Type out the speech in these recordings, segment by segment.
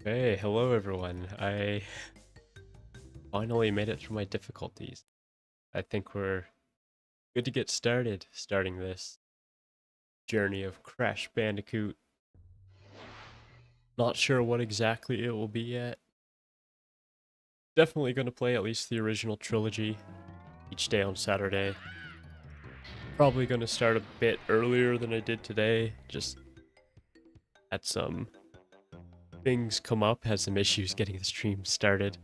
Hey, hello everyone. I finally made it through my difficulties. I think we're good to get started, starting this journey of Crash Bandicoot. Not sure what exactly it will be yet. Definitely going to play at least the original trilogy each day on Saturday. Probably going to start a bit earlier than I did today, just had some things come up, had some issues getting the stream started.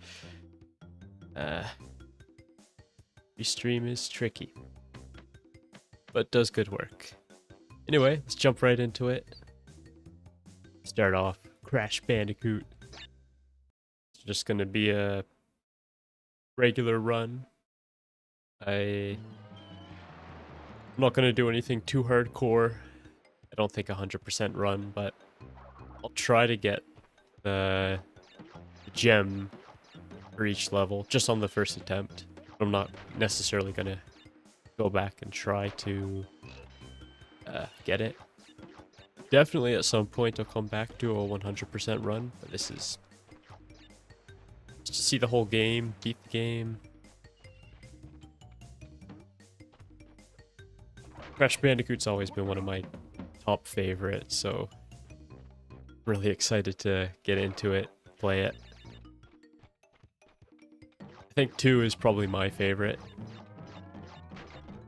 Stream is tricky, but does good work. Anyway, let's jump right into it. Start off Crash Bandicoot. It's just gonna be a regular run. I'm not gonna do anything too hardcore. I don't think 100% run, but I'll try to get the gem for each level just on the first attempt. I'm not necessarily gonna go back and try to get it. Definitely at some point I'll come back to a 100% run, but this is just to see the whole game, beat the game. Crash Bandicoot's always been one of my top favorites, so really excited to get into it, play it. I think 2 is probably my favorite.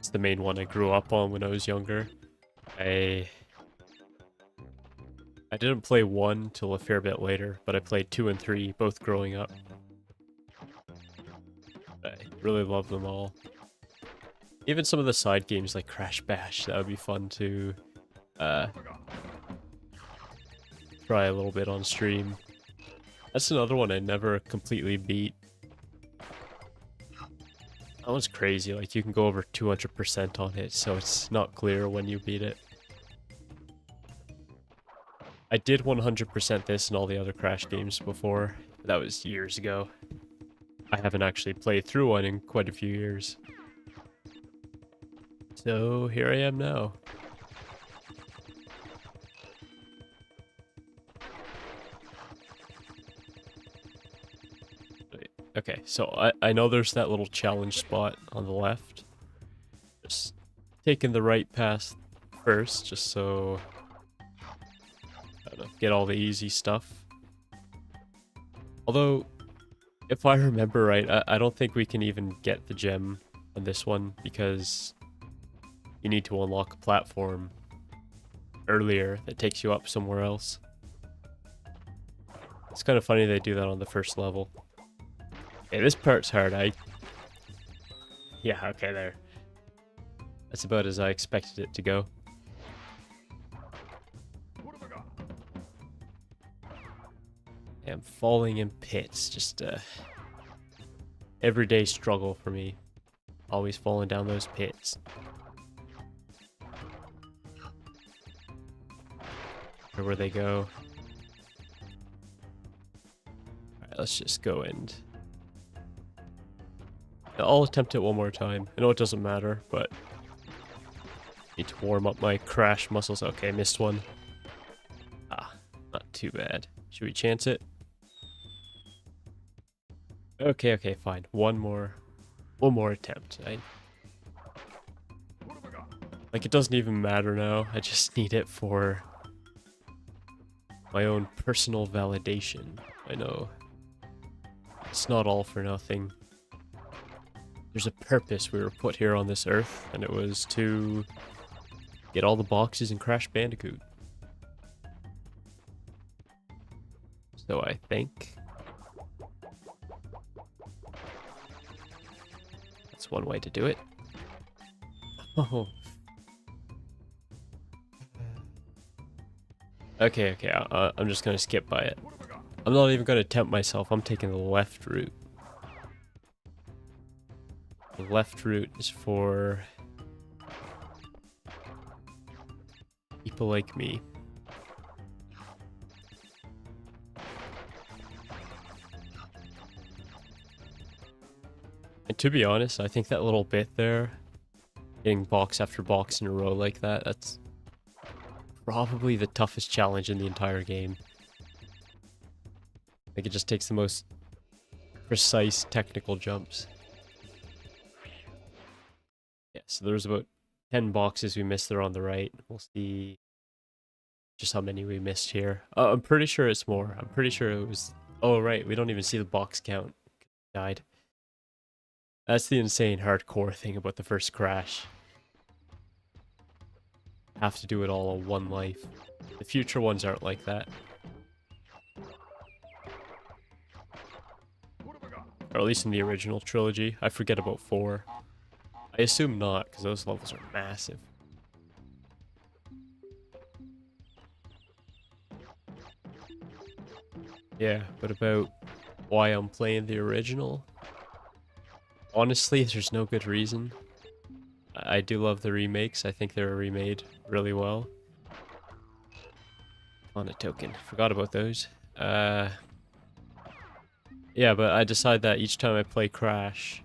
It's the main one I grew up on when I was younger. I didn't play 1 till a fair bit later, but I played 2 and 3, both growing up. I really love them all. Even some of the side games like Crash Bash, that would be fun to try a little bit on stream. That's another one I never completely beat. That one's crazy, like you can go over 200% on it, so it's not clear when you beat it. I did 100% this and all the other Crash games before, but that was years ago. I haven't actually played through one in quite a few years. So here I am now. Okay, so I know there's that little challenge spot on the left. Just taking the right path first, just so I don't know, get all the easy stuff. Although, if I remember right, I don't think we can even get the gem on this one because you need to unlock a platform earlier that takes you up somewhere else. It's kind of funny they do that on the first level. Okay, this part's hard. Yeah, okay, there. That's about as I expected it to go. I'm falling in pits. Just everyday struggle for me. Always falling down those pits. Where they go. Alright, let's just go and I'll attempt it one more time. I know it doesn't matter, but need to warm up my crash muscles. Okay, missed one. Ah, not too bad. Should we chance it? Okay, fine. One more attempt. Like, it doesn't even matter now. I just need it for my own personal validation. I know it's not all for nothing. There's a purpose we were put here on this earth, and it was to get all the boxes in Crash Bandicoot. So I think that's one way to do it. Oh. Okay, I'm just gonna skip by it. I'm not even gonna tempt myself, I'm taking the left route. The left route is for people like me. And to be honest, I think that little bit there, getting box after box in a row like that, that's probably the toughest challenge in the entire game. Like, it just takes the most precise technical jumps. Yeah, so there's about 10 boxes we missed there on the right. We'll see just how many we missed here. I'm pretty sure it's more. I'm pretty sure it was... Oh, right, we don't even see the box count. Died. That's the insane hardcore thing about the first Crash. Have to do it all in one life. The future ones aren't like that. Or at least in the original trilogy. I forget about 4. I assume not, because those levels are massive. Yeah, but about why I'm playing the original? Honestly, there's no good reason. I do love the remakes. I think they were remade really well. On a token. Forgot about those. Yeah, but I decide that each time I play Crash,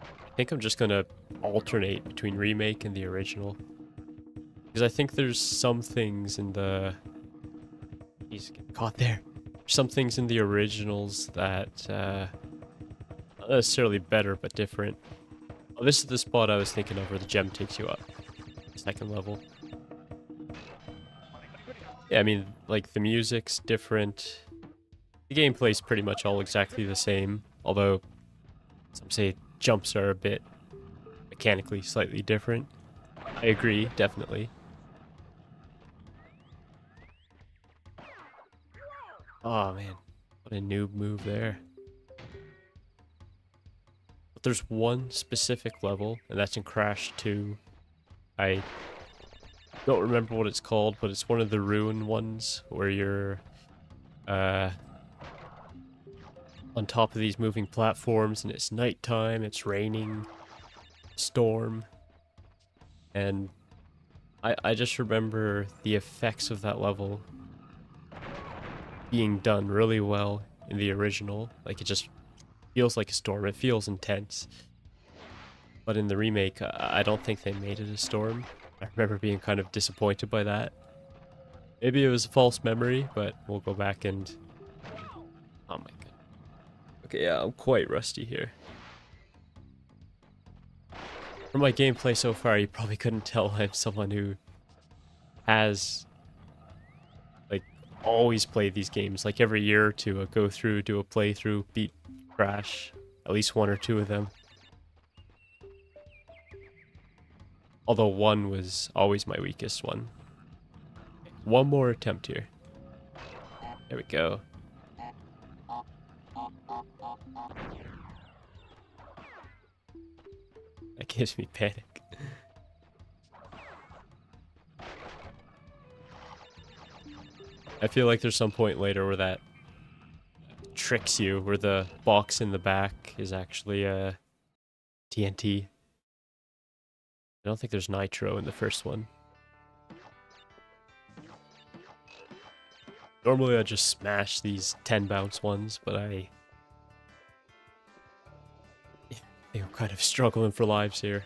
I think I'm just gonna alternate between remake and the original. Because I think there's some things in the... He's getting caught there. Some things in the originals that, not necessarily better, but different. Oh, this is the spot I was thinking of where the gem takes you up. Second level. Yeah, I mean, like, the music's different. The gameplay's pretty much all exactly the same, although some say jumps are a bit mechanically slightly different. I agree, definitely. Oh man, what a noob move there. But there's one specific level, and that's in Crash 2. I don't remember what it's called, but it's one of the ruin ones where you're on top of these moving platforms and it's nighttime, it's raining, storm, and I just remember the effects of that level being done really well in the original. Like, it just feels like a storm, it feels intense. But in the remake, I don't think they made it a storm. I remember being kind of disappointed by that. Maybe it was a false memory, but we'll go back and... Oh my god. Okay, yeah, I'm quite rusty here. From my gameplay so far, you probably couldn't tell I'm someone who has, like, always played these games. Like, every year or two, I go through, do a playthrough, beat Crash. At least 1 or 2 of them. Although 1 was always my weakest one. One more attempt here. There we go. That gives me panic. I feel like there's some point later where that tricks you, where the box in the back is actually TNT. I don't think there's nitro in the first one. Normally I just smash these 10 bounce ones, but I think I'm kind of struggling for lives here.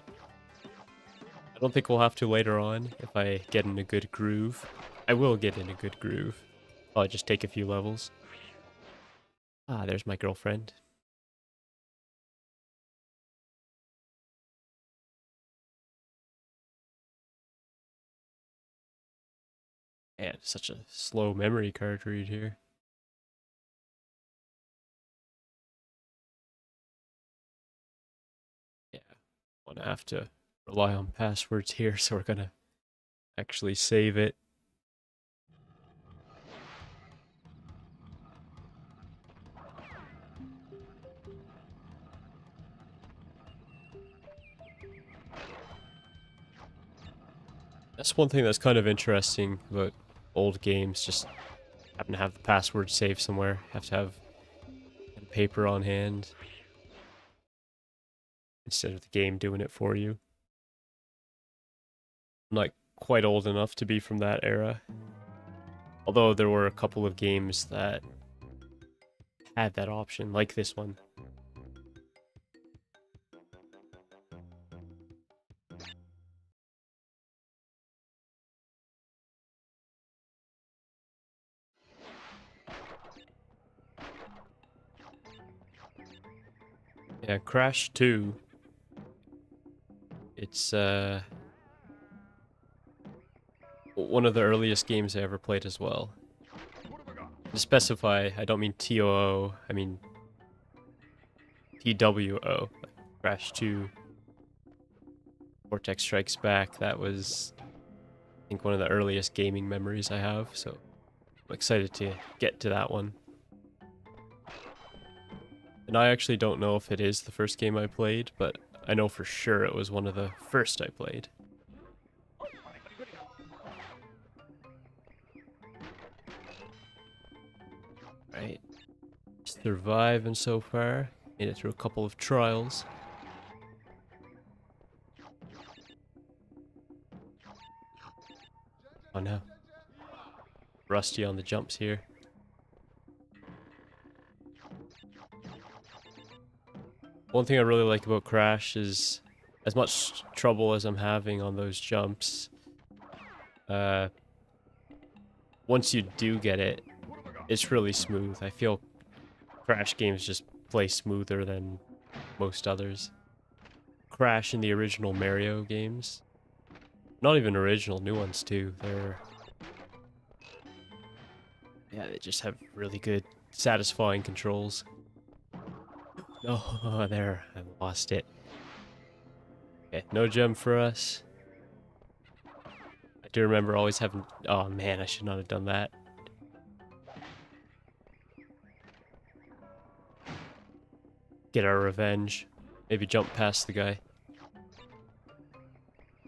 I don't think we'll have to later on if I get in a good groove. I will get in a good groove. I'll just take a few levels. Ah, there's my girlfriend. Man, such a slow memory card read here. Yeah, want to have to rely on passwords here, so we're gonna actually save it. That's one thing that's kind of interesting about old games, just happen to have the password saved somewhere. Have to have pen and paper on hand instead of the game doing it for you. I'm not quite old enough to be from that era. Although there were a couple of games that had that option, like this one. Yeah, Crash 2. It's one of the earliest games I ever played as well. To specify, I don't mean TOO, I mean TWO. Crash 2, Vortex Strikes Back. That was, I think, one of the earliest gaming memories I have, so I'm excited to get to that one. And I actually don't know if it is the first game I played, but I know for sure it was one of the first I played. Right. Surviving so far. Made it through a couple of trials. Oh no. Rusty on the jumps here. One thing I really like about Crash is as much trouble as I'm having on those jumps, once you do get it, it's really smooth. I feel Crash games just play smoother than most others. Crash in the original Mario games, not even original, new ones too, yeah, they just have really good, satisfying controls. Oh, there, I lost it. Okay, no gem for us. I do remember always having... Oh man, I should not have done that. Get our revenge. Maybe jump past the guy.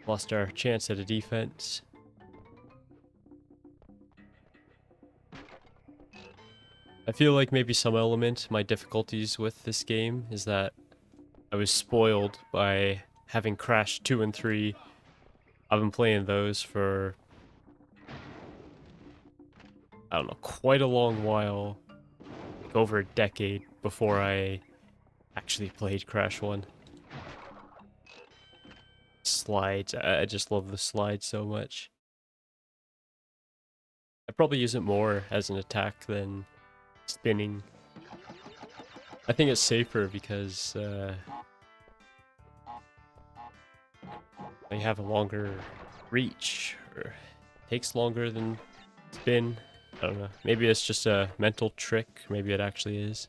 Lost our chance at a defense. I feel like maybe some element, my difficulties with this game, is that I was spoiled by having Crash 2 and 3. I've been playing those for, I don't know, quite a long while. Like over a decade before I actually played Crash 1. Slides, I just love the slides so much. I probably use it more as an attack than spinning. I think it's safer because they have a longer reach, or takes longer than spin. I don't know. Maybe it's just a mental trick. Maybe it actually is.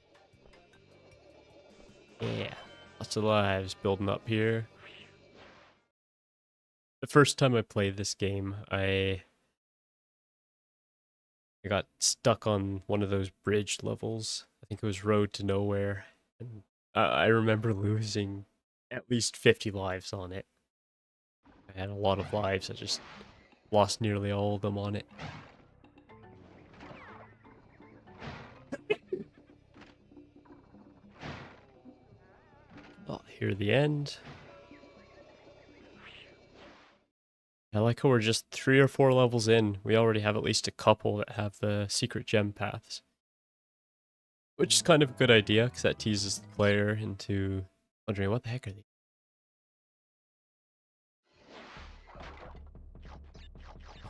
Yeah, lots of lives building up here. The first time I played this game, I got stuck on one of those bridge levels. I think it was Road to Nowhere. And I remember losing at least 50 lives on it. I had a lot of lives. I just lost nearly all of them on it. Oh, here the end. I like how we're just 3 or 4 levels in. We already have at least a couple that have the secret gem paths. Which is kind of a good idea, because that teases the player into wondering, what the heck are they?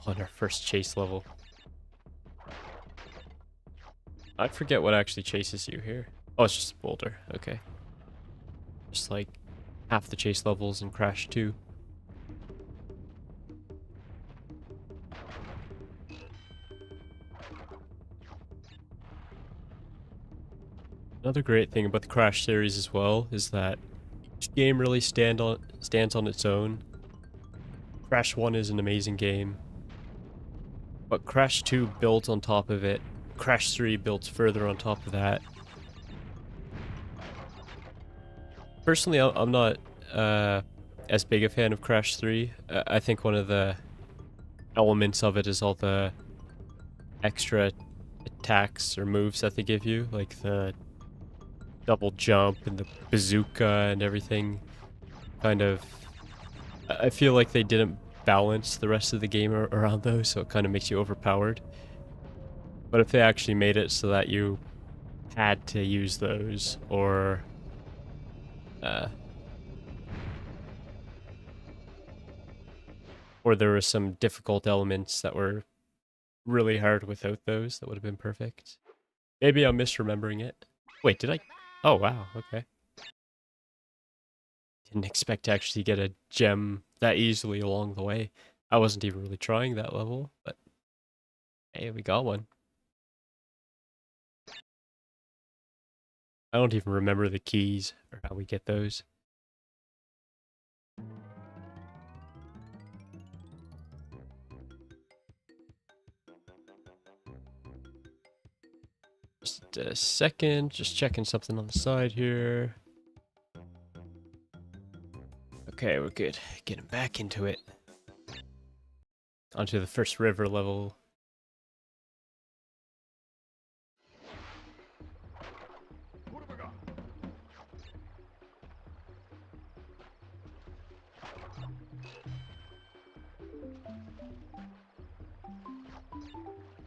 On our first chase level. I forget what actually chases you here. Oh, it's just a boulder. Okay. Just like half the chase levels in Crash 2. Another great thing about the Crash series as well is that each game really stands on its own. Crash 1 is an amazing game, but Crash 2 builds on top of it. Crash 3 builds further on top of that. Personally, I'm not as big a fan of Crash 3. I think one of the elements of it is all the extra attacks or moves that they give you, like the double jump and the bazooka and everything. Kind of, I feel like they didn't balance the rest of the game around those, so it kind of makes you overpowered. But if they actually made it so that you had to use those, or there were some difficult elements that were really hard without those, that would have been perfect. Maybe I'm misremembering it. Wait, did I? Oh, wow, okay. Didn't expect to actually get a gem that easily along the way. I wasn't even really trying that level, but hey, we got one. I don't even remember the keys or how we get those. Just a second, just checking something on the side here. Okay, we're good. Getting back into it. Onto the first river level.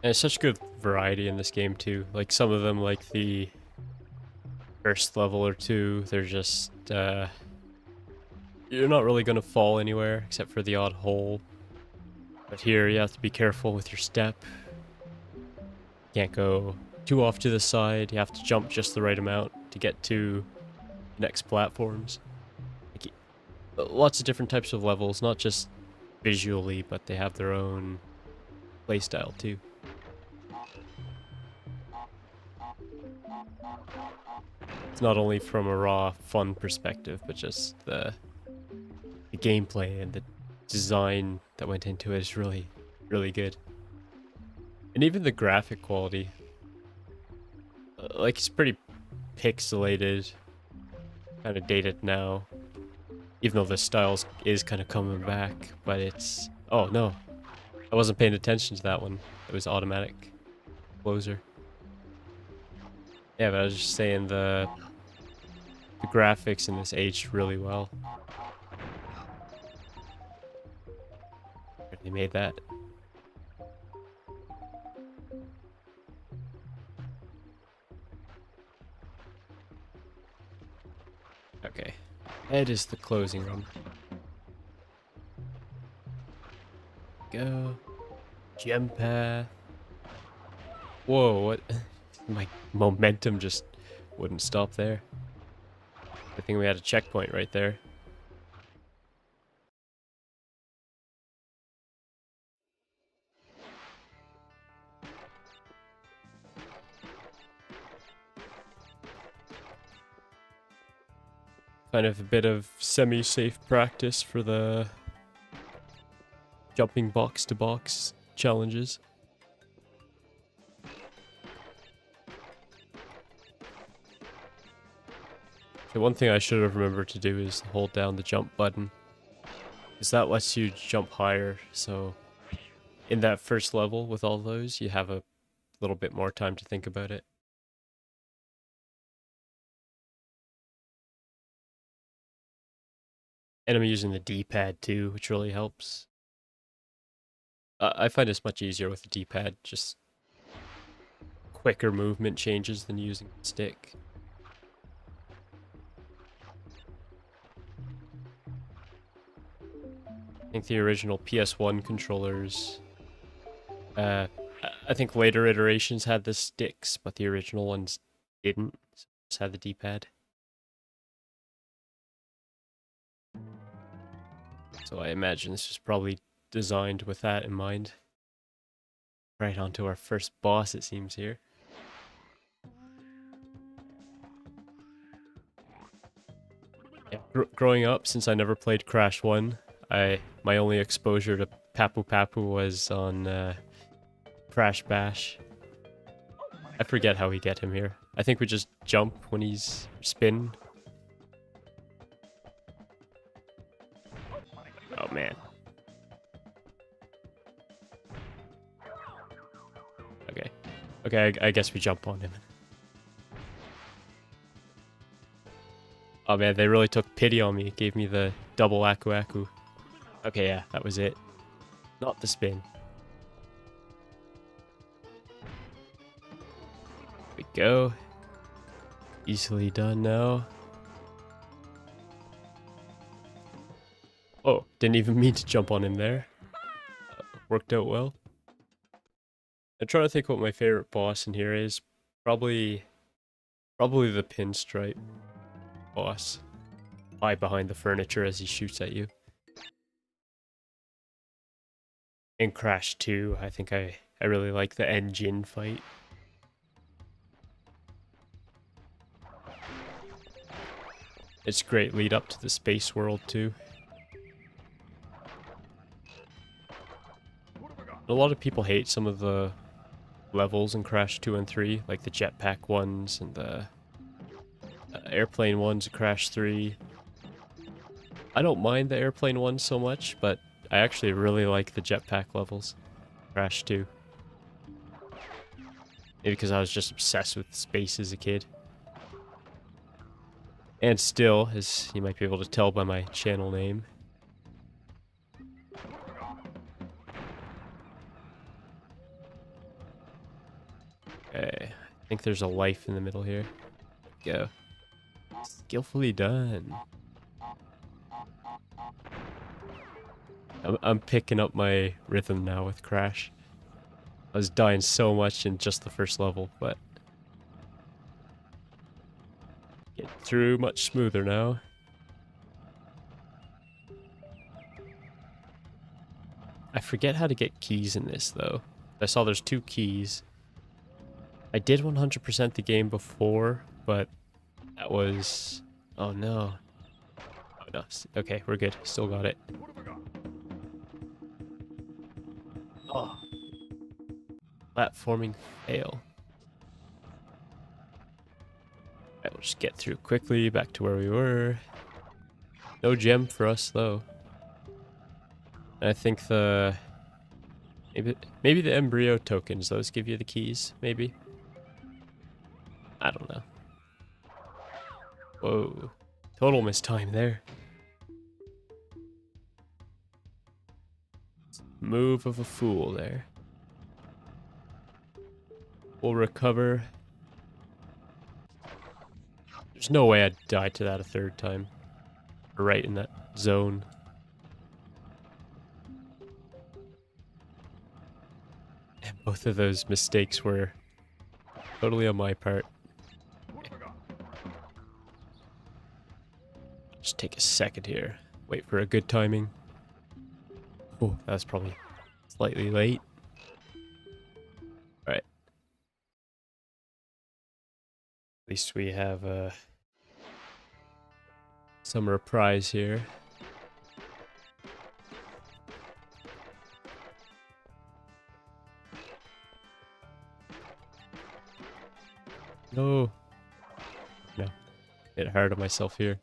And it's such good variety in this game too. Like some of them, like the first level or two, they're just you're not really gonna fall anywhere except for the odd hole. But here you have to be careful with your step. Can't go too off to the side. You have to jump just the right amount to get to the next platforms. Like, lots of different types of levels, not just visually, but they have their own playstyle too. It's not only from a raw fun perspective, but just the gameplay and the design that went into it is really, really good. And even the graphic quality, like it's pretty pixelated, kind of dated now, even though the style is kind of coming back, but it's, oh no, I wasn't paying attention to that one. It was automatic closer. Yeah, but I was just saying the graphics in this aged really well. They made that. Okay. Head is the closing room. Go. Gem path. Whoa, what? My momentum just wouldn't stop there. I think we had a checkpoint right there. Kind of a bit of semi-safe practice for the jumping box to box challenges. The one thing I should have remembered to do is hold down the jump button, because that lets you jump higher. So in that first level with all those, you have a little bit more time to think about it. And I'm using the D-pad too, which really helps. I find this much easier with the D-pad, just quicker movement changes than using the stick. I think the original PS1 controllers, I think later iterations had the sticks, but the original ones didn't. So just had the D-pad. So I imagine this was probably designed with that in mind. Right onto our first boss, it seems here. Yeah, growing up, since I never played Crash 1, my only exposure to Papu Papu was on Crash Bash. I forget how we get him here. I think we just jump when he's spin. Oh man. Okay. Okay, I guess we jump on him. Oh man, they really took pity on me. Gave me the double Aku Aku. Okay, yeah, that was it. Not the spin. There we go. Easily done now. Oh, didn't even mean to jump on him there. Worked out well. I'm trying to think what my favorite boss in here is. Probably the pinstripe boss. hide behind the furniture as he shoots at you. In Crash 2, I think I really like the engine fight. It's a great lead up to the space world too. A lot of people hate some of the levels in Crash 2 and 3, like the jetpack ones and the airplane ones in Crash 3. I don't mind the airplane ones so much, but I actually really like the jetpack levels in Crash 2. Maybe because I was just obsessed with space as a kid. And still, as you might be able to tell by my channel name. Okay, I think there's a life in the middle here. Go. Skillfully done. I'm picking up my rhythm now with Crash. I was dying so much in just the first level, but get through much smoother now. I forget how to get keys in this though. I saw there's 2 keys. I did 100% the game before, but that was... Oh no. Oh no. Okay, we're good. Still got it. Oh. Platforming fail. Alright, we'll just get through quickly, back to where we were. No gem for us, though. And I think the... Maybe the embryo tokens, those give you the keys, maybe? I don't know. Whoa. Total mistime there. Move of a fool there. We'll recover. There's no way I'd die to that a 3rd time. Right in that zone. And both of those mistakes were totally on my part. Just take a second here. Wait for a good timing. Oh, that's probably slightly late. Alright. At least we have some reprise here. No. No. Hit hard on myself here.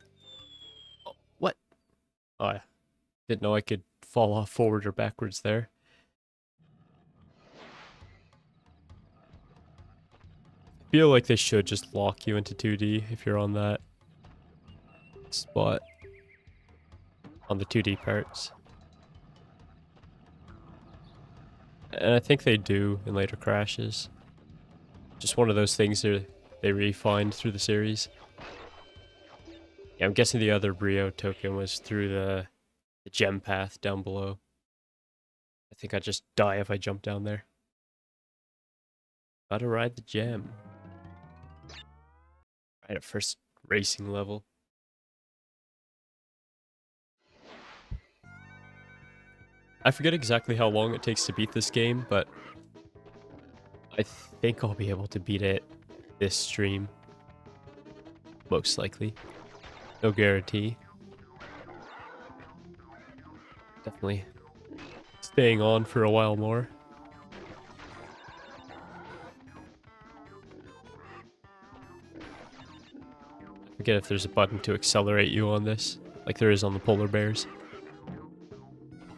Oh, what? Oh, I didn't know I could fall off forward or backwards there. I feel like they should just lock you into 2D if you're on that spot. On the 2D parts. And I think they do in later Crashes. Just one of those things they refined through the series. Yeah, I'm guessing the other Brio token was through the gem path down below. I think I'd just die if I jump down there. Gotta ride the gem. Right at first racing level. I forget exactly how long it takes to beat this game, but I think I'll be able to beat it this stream. Most likely. No guarantee. Definitely staying on for a while more. I forget if there's a button to accelerate you on this, like there is on the polar bears.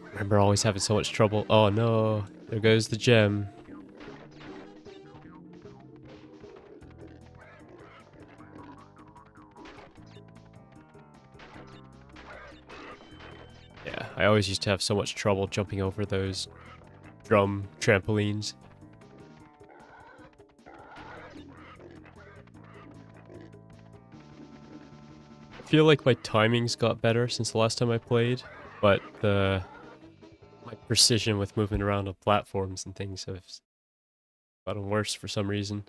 I remember always having so much trouble. Oh no, there goes the gem. Yeah, I always used to have so much trouble jumping over those drum trampolines. I feel like my timings got better since the last time I played, but my precision with moving around on platforms and things have gotten worse for some reason.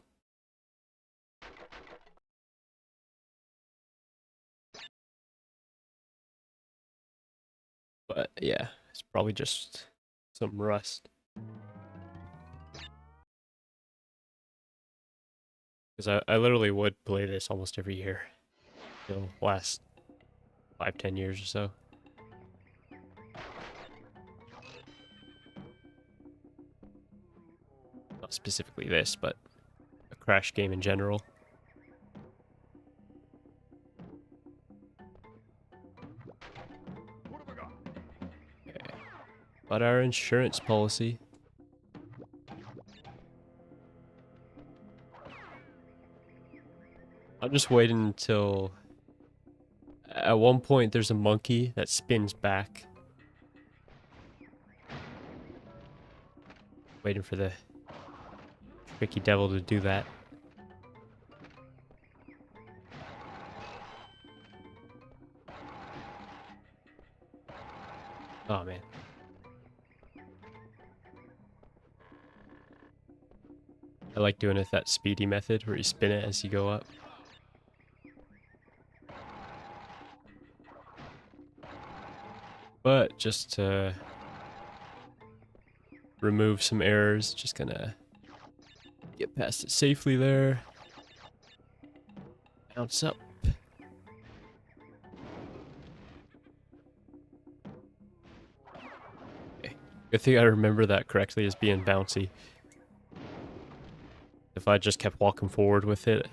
But yeah, it's probably just some rust. Because I literally would play this almost every year. It'll last 5, 10 years or so. Not specifically this, but a Crash game in general. Okay. But our insurance policy. I'm just waiting until... At one point, there's a monkey that spins back. Waiting for the tricky devil to do that. Oh, man. I like doing it that speedy method where you spin it as you go up. But just to remove some errors, just gonna get past it safely there. Bounce up. Okay. Good thing I remember that correctly as being bouncy. If I just kept walking forward with it,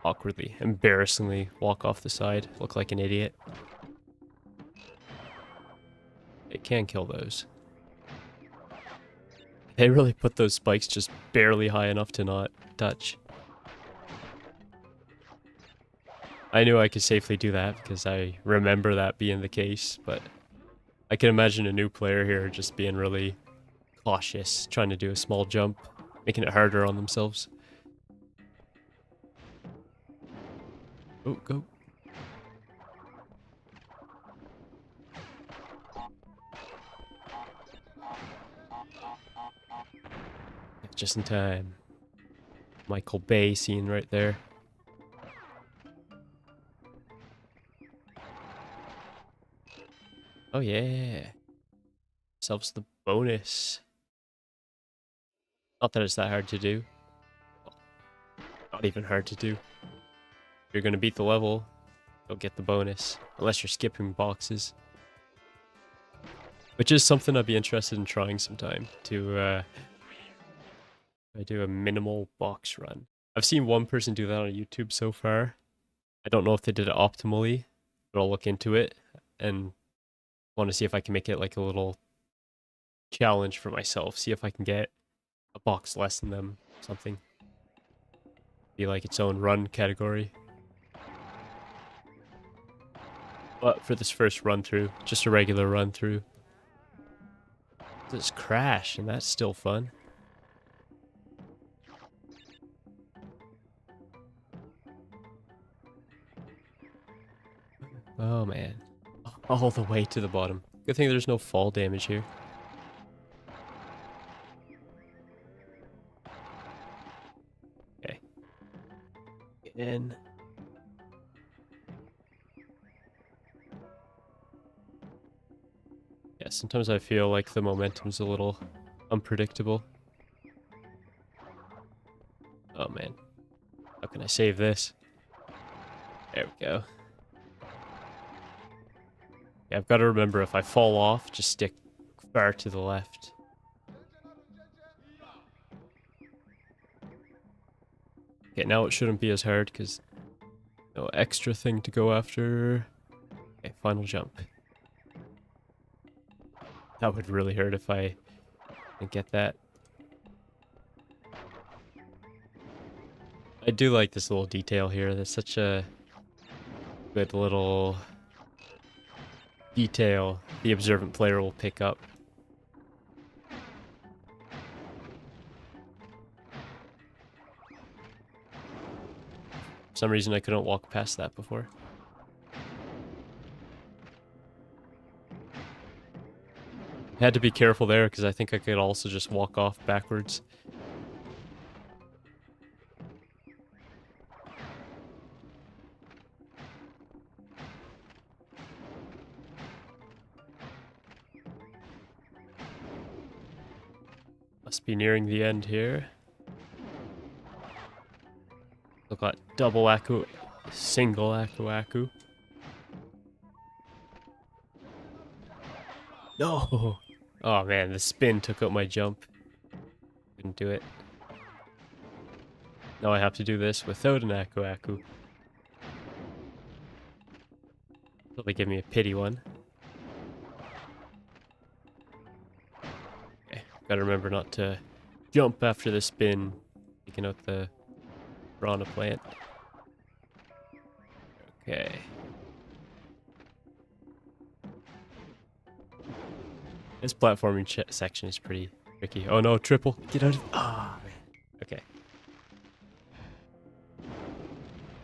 awkwardly, embarrassingly walk off the side, look like an idiot. It can kill those. They really put those spikes just barely high enough to not touch. I knew I could safely do that because I remember that being the case, but I can imagine a new player here just being really cautious, trying to do a small jump, making it harder on themselves. Oh, go. Just in time. Michael Bay scene right there. Oh yeah. Selves the bonus. Not that it's that hard to do. Not even hard to do. If you're gonna beat the level, you'll get the bonus. Unless you're skipping boxes. Which is something I'd be interested in trying sometime. To do a minimal box run. I've seen one person do that on YouTube so far. I don't know if they did it optimally, but I'll look into it and want to see if I can make it like a little challenge for myself. See if I can get a box less than them, something. Be like its own run category. But for this first run through, just a regular run through. This Crash, and that's still fun. Oh man. All the way to the bottom. Good thing there's no fall damage here. Okay. Get in. Yeah, sometimes I feel like the momentum's a little unpredictable. Oh man. How can I save this? There we go. Yeah, I've got to remember if I fall off, just stick far to the left. Okay, now it shouldn't be as hard because no extra thing to go after. Okay, final jump. That would really hurt if I didn't get that. I do like this little detail here. There's such a good little detail the observant player will pick up. For some reason I couldn't walk past that before. I had to be careful there because I think I could also just walk off backwards. Must be nearing the end here. Look like double Aku, single Aku. No! Oh man, the spin took out my jump. Couldn't do it. Now I have to do this without an Aku. So they give me a pity one. Okay, gotta remember not to jump after the spin, taking out the piranha plant. Okay. This platforming section is pretty tricky. Oh no, triple. Get out of... Ah, man. Okay.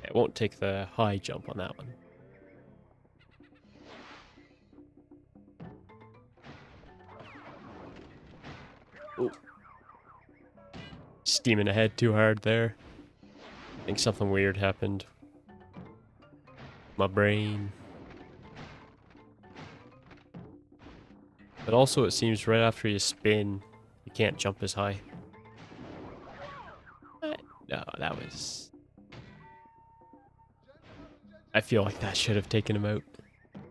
It won't take the high jump on that one. Ooh. Steaming ahead too hard there. I think something weird happened. My brain. But also it seems right after you spin, you can't jump as high. No, that was... I feel like that should have taken him out.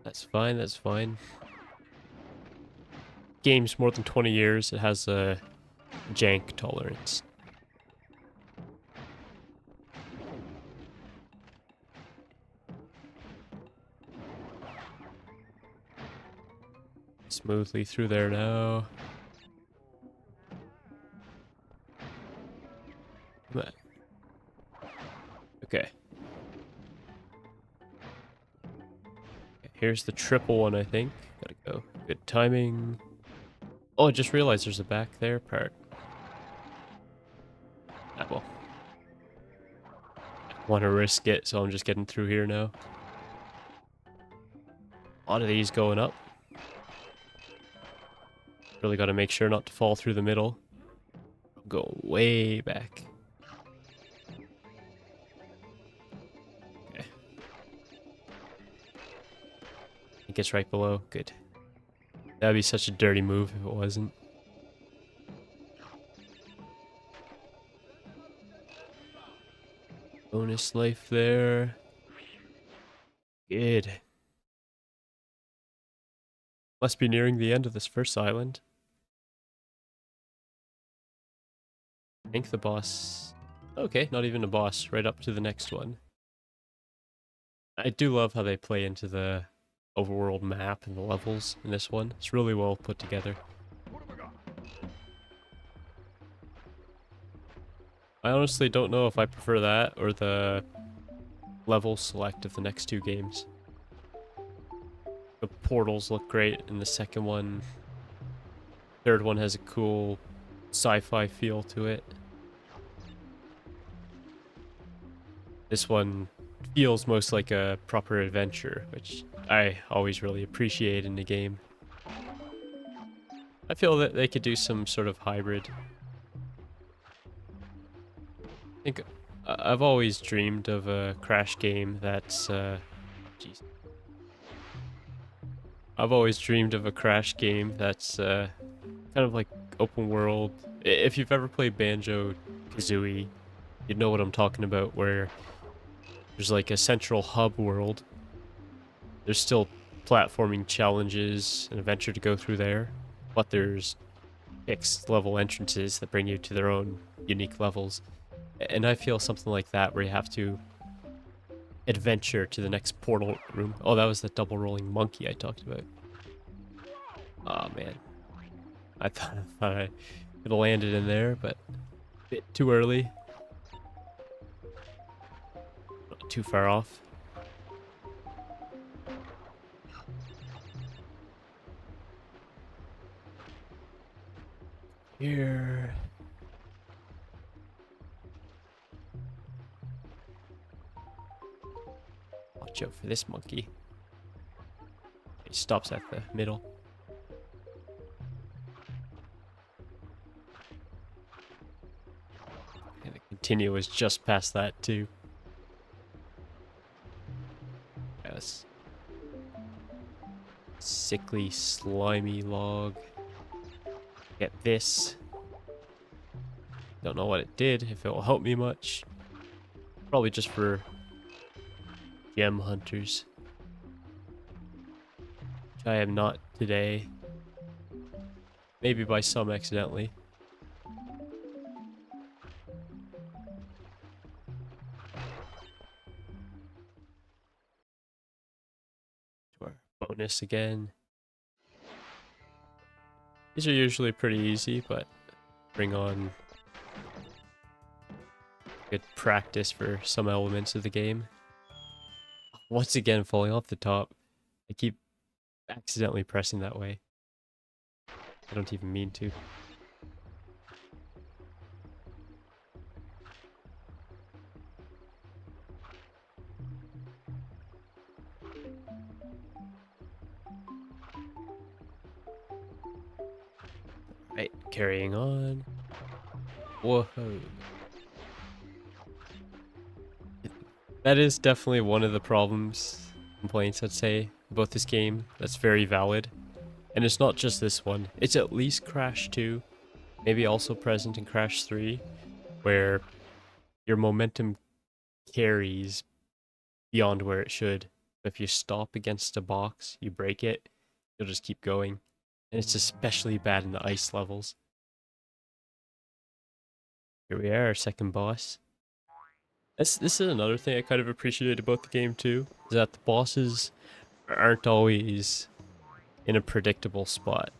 That's fine, that's fine. Game's more than 20 years, it has a jank tolerance. Smoothly through there now. Okay. Here's the triple one, I think. Gotta go. Good timing. Oh, I just realized there's a back there part. Ah, well. I want to risk it, so I'm just getting through here now. A lot of these going up. Really got to make sure not to fall through the middle. Go way back. Okay. I think it's right below. Good. That'd be such a dirty move if it wasn't. Bonus life there. Good. Must be nearing the end of this first island. I think the boss... Okay, not even a boss. Right up to the next one. I do love how they play into the overworld map and the levels in this one. It's really well put together. I honestly don't know if I prefer that or the level select of the next two games. The portals look great in the second one. Third one has a cool sci-fi feel to it. This one feels most like a proper adventure, which I always really appreciate in the game. I feel that they could do some sort of hybrid. I think I've always dreamed of a Crash game that's jeez. I've always dreamed of a Crash game that's kind of like open world. If you've ever played Banjo-Kazooie, you'd know what I'm talking about, where there's like a central hub world. There's still platforming challenges and adventure to go through there, but there's fixed level entrances that bring you to their own unique levels. And I feel something like that where you have to adventure to the next portal room. Oh, that was the double rolling monkey I talked about. Oh man. I thought I could have landed in there, but a bit too early. Not too far off. Here. Watch out for this monkey. He stops at the middle. And the continue is just past that too. Yes. Sickly, slimy log. Get this. Don't know what it did, if it will help me much. Probably just for gem hunters. Which I am not today. Maybe by some accidentally. To our bonus again. These are usually pretty easy, but bring on good practice for some elements of the game. Once again, falling off the top. I keep accidentally pressing that way. I don't even mean to. Right, carrying on. Whoa. That is definitely one of the complaints, I'd say, about this game. That's very valid. And it's not just this one. It's at least Crash 2, maybe also present in Crash 3, where your momentum carries beyond where it should. If you stop against a box, you break it, you'll just keep going. And it's especially bad in the ice levels. Here we are, our second boss. This is another thing I kind of appreciate about the game too, is that the bosses aren't always in a predictable spot.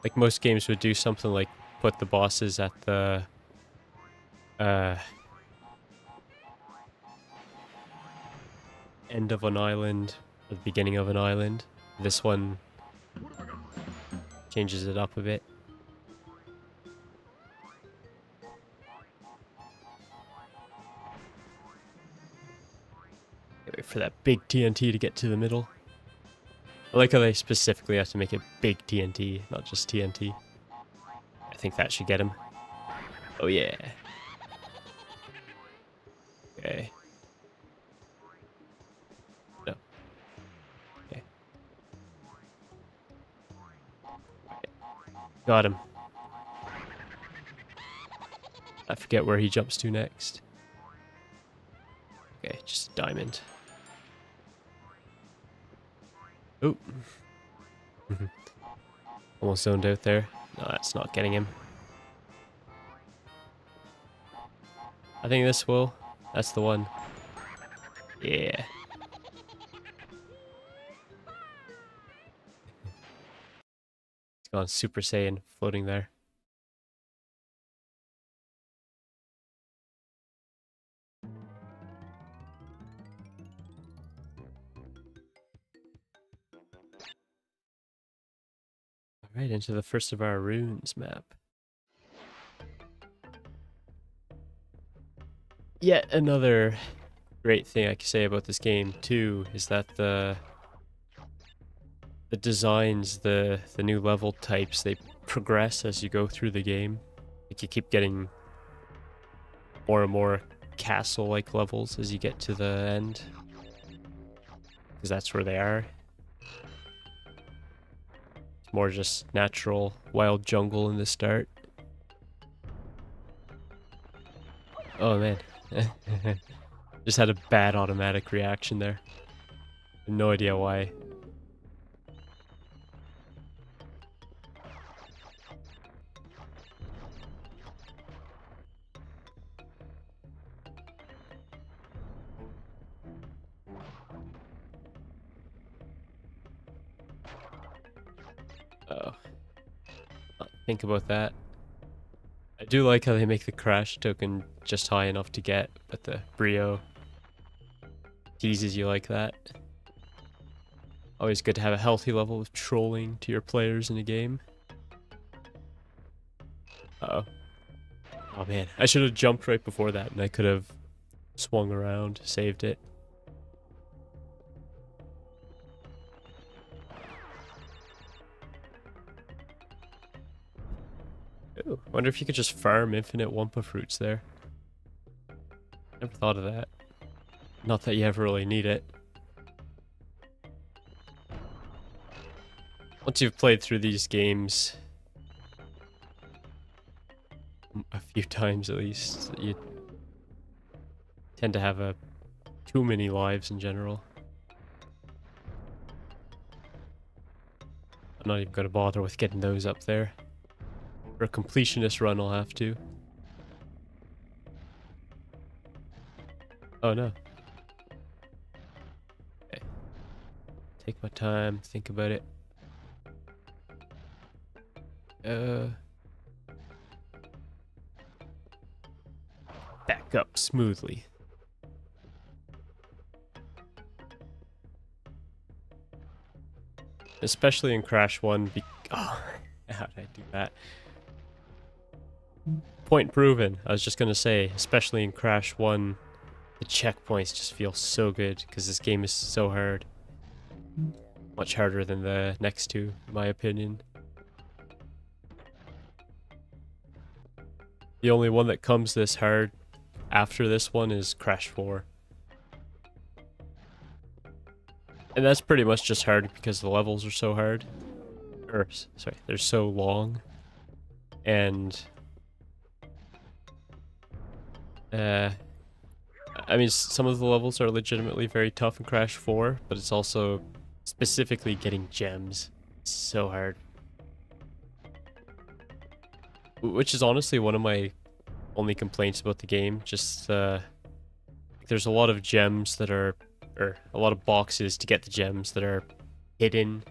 Like most games would do something like put the bosses at the end of an island, or the beginning of an island. This one changes it up a bit. Wait for that big TNT to get to the middle. I like how they specifically have to make it big TNT, not just TNT. I think that should get him. Oh yeah. Okay. No. Okay. Got him. I forget where he jumps to next. Okay, just a diamond. Oh. Almost zoned out there. No, that's not getting him. I think this will. That's the one. Yeah. It's gone Super Saiyan floating there. Alright, into the first of our runes map. Yet another great thing I can say about this game too is that the designs, the new level types, they progress as you go through the game. Like you keep getting more and more castle-like levels as you get to the end, because that's where they are. It's more just natural wild jungle in the start. Oh man. Just had a bad automatic reaction there. No idea why. Oh. Think about that. I do like how they make the crash token just high enough to get, but the Brio teases you like that. Always good to have a healthy level of trolling to your players in a game. Uh-oh. Oh man, I should have jumped right before that and I could have swung around, saved it. Ooh, wonder if you could just farm infinite Wumpa fruits there. Never thought of that. Not that you ever really need it. Once you've played through these games a few times at least, you tend to have too many lives in general. I'm not even going to bother with getting those up there. For a completionist run, I'll have to. Oh no. Okay. Take my time, think about it. Back up smoothly. Especially in Crash 1. Oh, how did I do that? Point proven. I was just gonna say, especially in Crash 1, the checkpoints just feel so good because this game is so hard. Much harder than the next two, in my opinion. The only one that comes this hard after this one is Crash 4. And that's pretty much just hard because the levels are so hard. Or, sorry, they're so long. And... I mean, some of the levels are legitimately very tough in Crash 4, but it's also specifically getting gems. It's so hard. Which is honestly one of my only complaints about the game. Just, there's a lot of gems that are, or a lot of boxes to get the gems that are hidden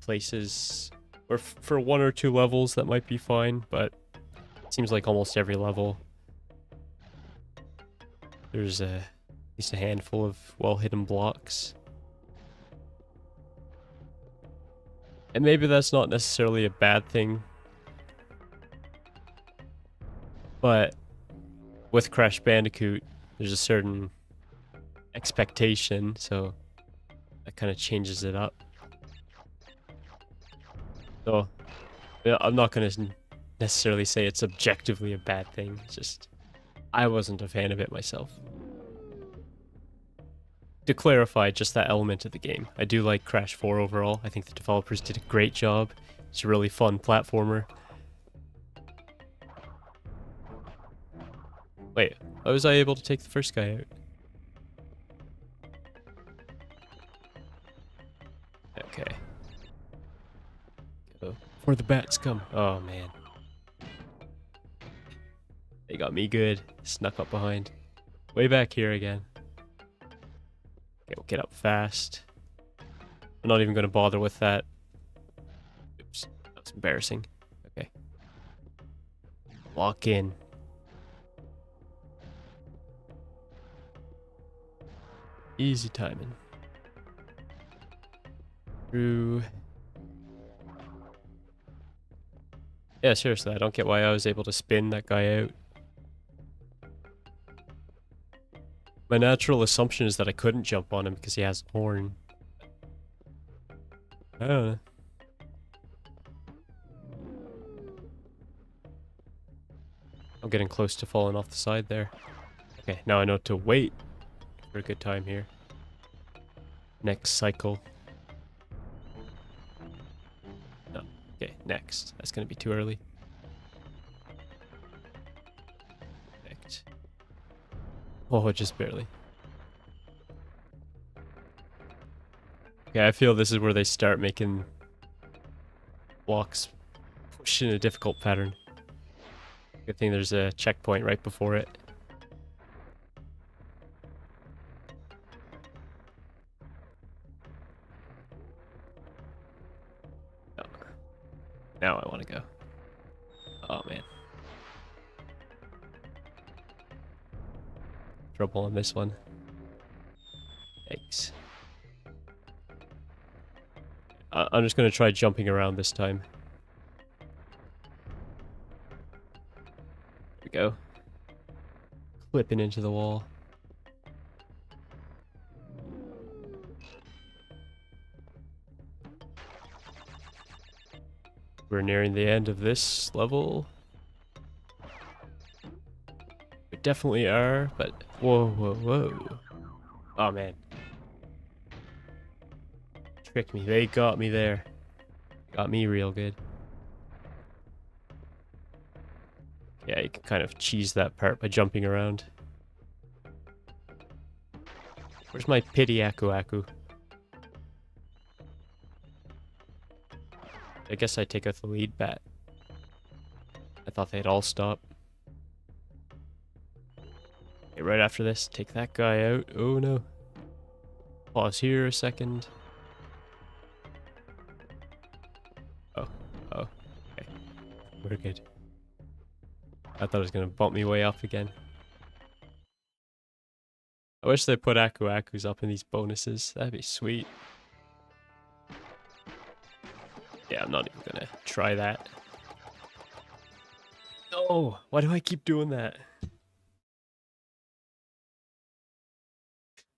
places. Or for one or two levels that might be fine, but it seems like almost every level there's at least a handful of well-hidden blocks. And maybe that's not necessarily a bad thing. But with Crash Bandicoot, there's a certain expectation, so that kind of changes it up. So, yeah, I'm not going to necessarily say it's objectively a bad thing. It's just, I wasn't a fan of it myself. To clarify just that element of the game, I do like Crash 4 overall. I think the developers did a great job. It's a really fun platformer. Wait, how was I able to take the first guy out? Okay. Go before the bats come. Oh man. They got me good. Snuck up behind. Way back here again. Okay, we'll get up fast. I'm not even going to bother with that. Oops, that's embarrassing. Okay. Lock in. Easy timing. Through. Yeah, seriously, I don't get why I was able to spin that guy out. My natural assumption is that I couldn't jump on him because he has a horn. I don't know. I'm getting close to falling off the side there. Okay, now I know to wait for a good time here. Next cycle. No. Okay, next. That's gonna be too early. Next. Oh, just barely. Okay, I feel this is where they start making blocks push in a difficult pattern. Good thing there's a checkpoint right before it. Oh. Now I want to go. Oh man. Trouble on this one. Thanks. I'm just going to try jumping around this time. There we go. Clipping into the wall. We're nearing the end of this level. We definitely are, but whoa, whoa, whoa. Oh man. Tricked me. They got me there. Got me real good. Yeah, you can kind of cheese that part by jumping around. Where's my pity Aku Aku? I guess I take out the lead bat. I thought they'd all stop. Okay, right after this, take that guy out. Oh no. Pause here a second. Oh, oh, okay. We're good. I thought it was gonna bump me way up again. I wish they put Aku Akus up in these bonuses. That'd be sweet. Yeah, I'm not even gonna try that. No! Why do I keep doing that?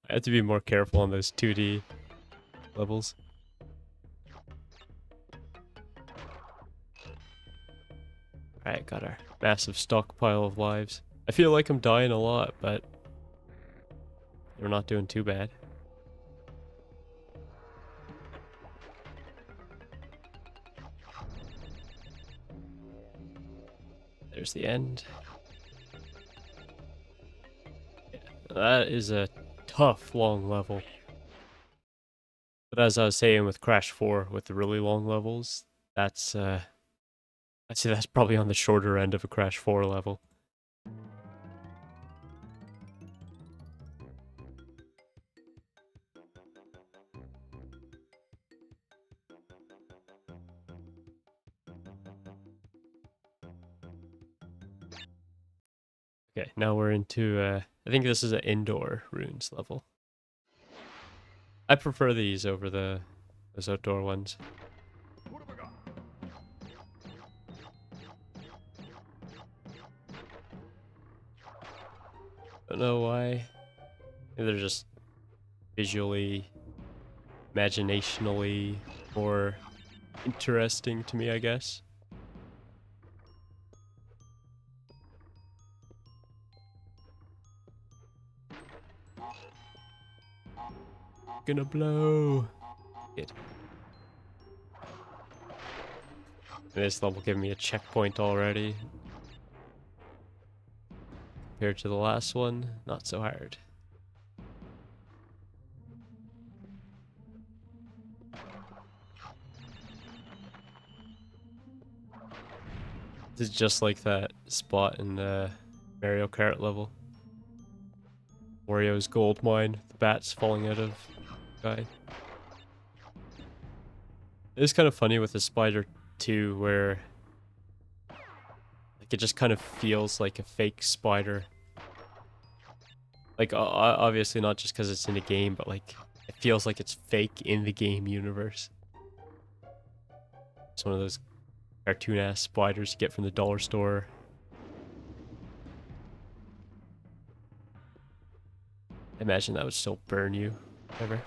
I have to be more careful on those 2D levels. Alright, got our massive stockpile of lives. I feel like I'm dying a lot, but we're not doing too bad. There's the end. Yeah, that is a tough, long level. But as I was saying with Crash 4, with the really long levels, that's I'd say that's probably on the shorter end of a Crash 4 level. Okay, now we're into, I think this is an indoor runes level. I prefer these over those outdoor ones. Don't know why. Maybe they're just visually, imaginationally more interesting to me, I guess. Gonna blow. Good. This level gave me a checkpoint already. Compared to the last one, not so hard. This is just like that spot in the Mario Kart level. Wario's gold mine, the bats falling out of the guy. It's kind of funny with the spider too, where like it just kind of feels like a fake spider. Like obviously not just because it's in a game, but like it feels like it's fake in the game universe. It's one of those cartoon ass spiders you get from the dollar store. I imagine that would still burn you. Whatever.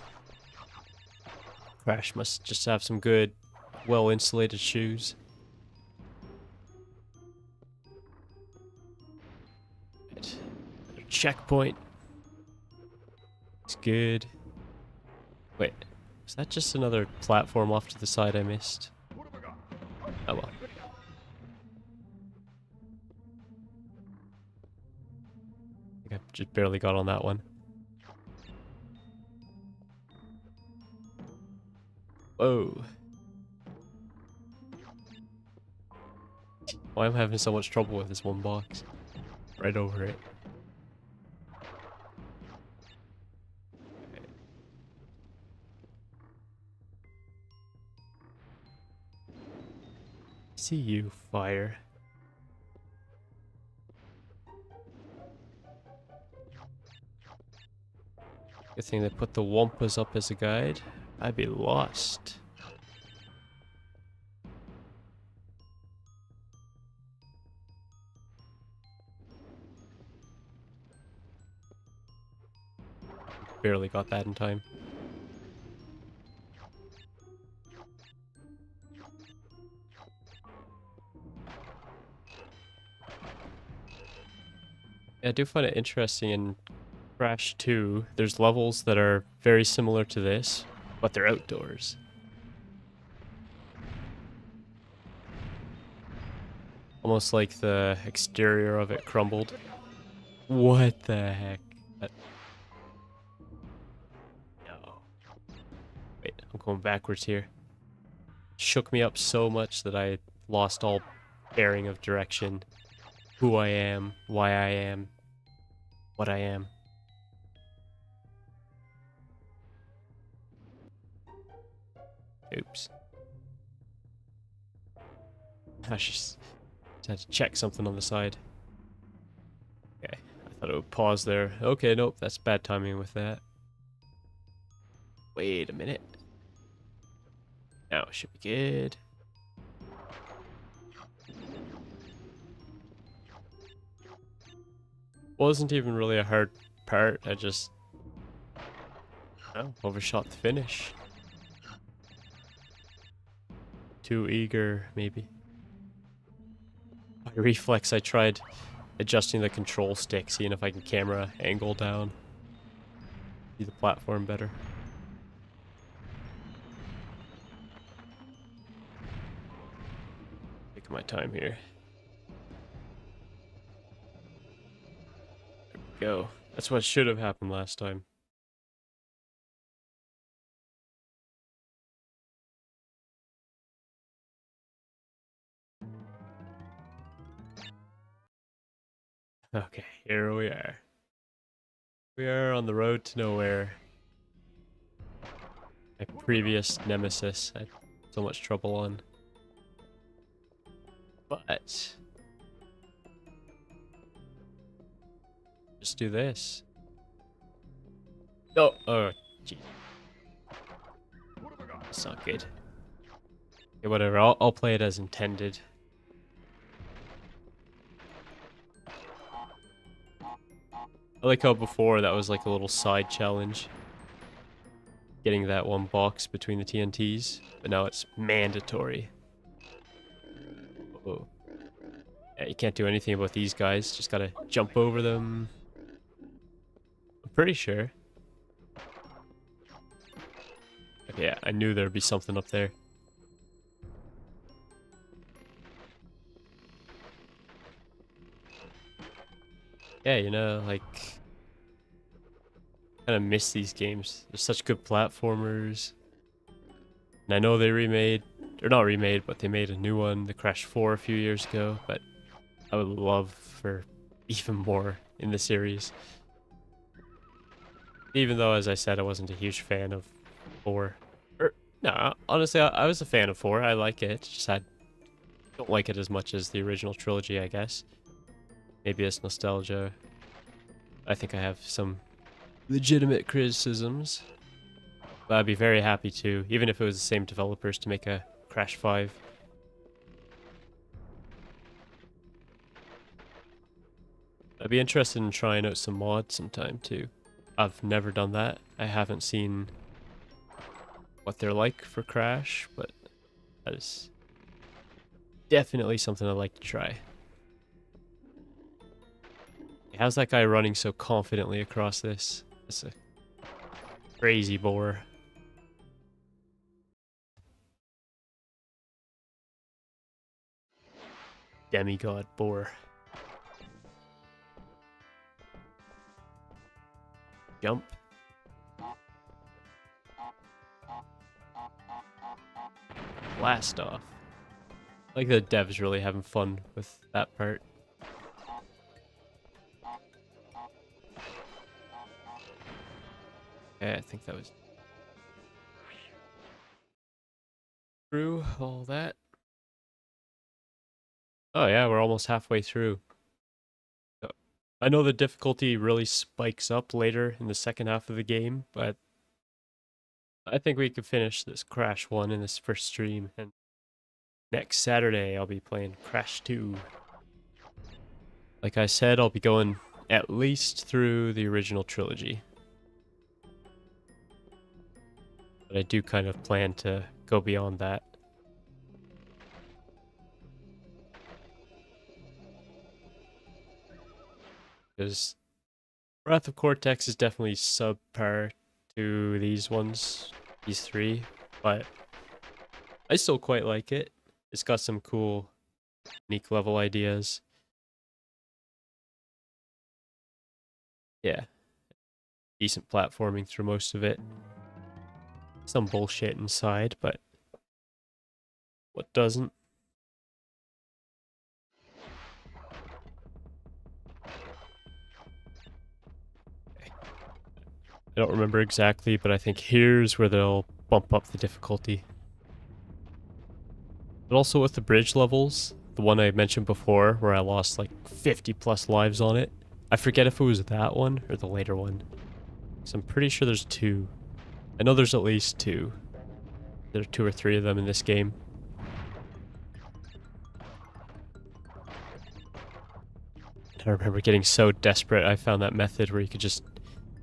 Crash must just have some good, well insulated shoes. Right. Another checkpoint. It's good. Wait, is that just another platform off to the side I missed? Oh well. I think I just barely got on that one. Whoa. Why am I having so much trouble with this one box? Right over it. See you, fire. Good thing they put the Wampas up as a guide. I'd be lost. Barely got that in time. Yeah, I do find it interesting in Crash 2, there's levels that are very similar to this, but they're outdoors. Almost like the exterior of it crumbled. What the heck? No. Wait, I'm going backwards here. Shook me up so much that I lost all bearing of direction. Who I am, why I am, what I am. Oops. I just had to check something on the side. Okay, I thought it would pause there. Okay, nope, that's bad timing with that. Wait a minute. Now it should be good. Wasn't even really a hard part. I just overshot the finish. Too eager, maybe. By reflex, I tried adjusting the control stick, seeing if I can camera angle down. See the platform better. Taking my time here. There we go. That's what should have happened last time. Okay, here we are. We are on the road to nowhere. My previous nemesis I had so much trouble on. But just do this. Oh, gee. That's not good. Okay, whatever. I'll play it as intended. I like how before that was like a little side challenge. Getting that one box between the TNTs, but now it's mandatory. Oh. Yeah, you can't do anything about these guys, just gotta jump over them. I'm pretty sure. Okay, yeah, I knew there'd be something up there. Yeah, you know, like, kind of miss these games. They're such good platformers. And I know they remade, or not remade, but they made a new one, the Crash 4 a few years ago, but I would love for even more in the series. Even though, as I said, I wasn't a huge fan of 4. No, honestly, I was a fan of 4. I like it, just I don't like it as much as the original trilogy, I guess. Maybe it's nostalgia. I think I have some legitimate criticisms. But I'd be very happy to, even if it was the same developers, to make a Crash 5. I'd be interested in trying out some mods sometime too. I've never done that. I haven't seen what they're like for Crash, but that is definitely something I'd like to try. How's that guy running so confidently across this? That's a crazy boar. Demigod boar. Jump. Blast off. Like the devs really having fun with that part. Okay, I think that was through all that. Oh yeah, we're almost halfway through. So, I know the difficulty really spikes up later in the second half of the game, but I think we could finish this Crash 1 in this first stream, and next Saturday I'll be playing Crash 2. Like I said, I'll be going at least through the original trilogy. But I do kind of plan to go beyond that. Because Wrath of Cortex is definitely subpar to these ones, these three, but I still quite like it. It's got some cool, unique level ideas. Yeah, decent platforming through most of it. Some bullshit inside, but what doesn't? I don't remember exactly, but I think here's where they'll bump up the difficulty. But also with the bridge levels, the one I mentioned before where I lost like 50 plus lives on it. I forget if it was that one or the later one. So I'm pretty sure there's two. I know there's at least two. There are two or three of them in this game. I remember getting so desperate I found that method where you could just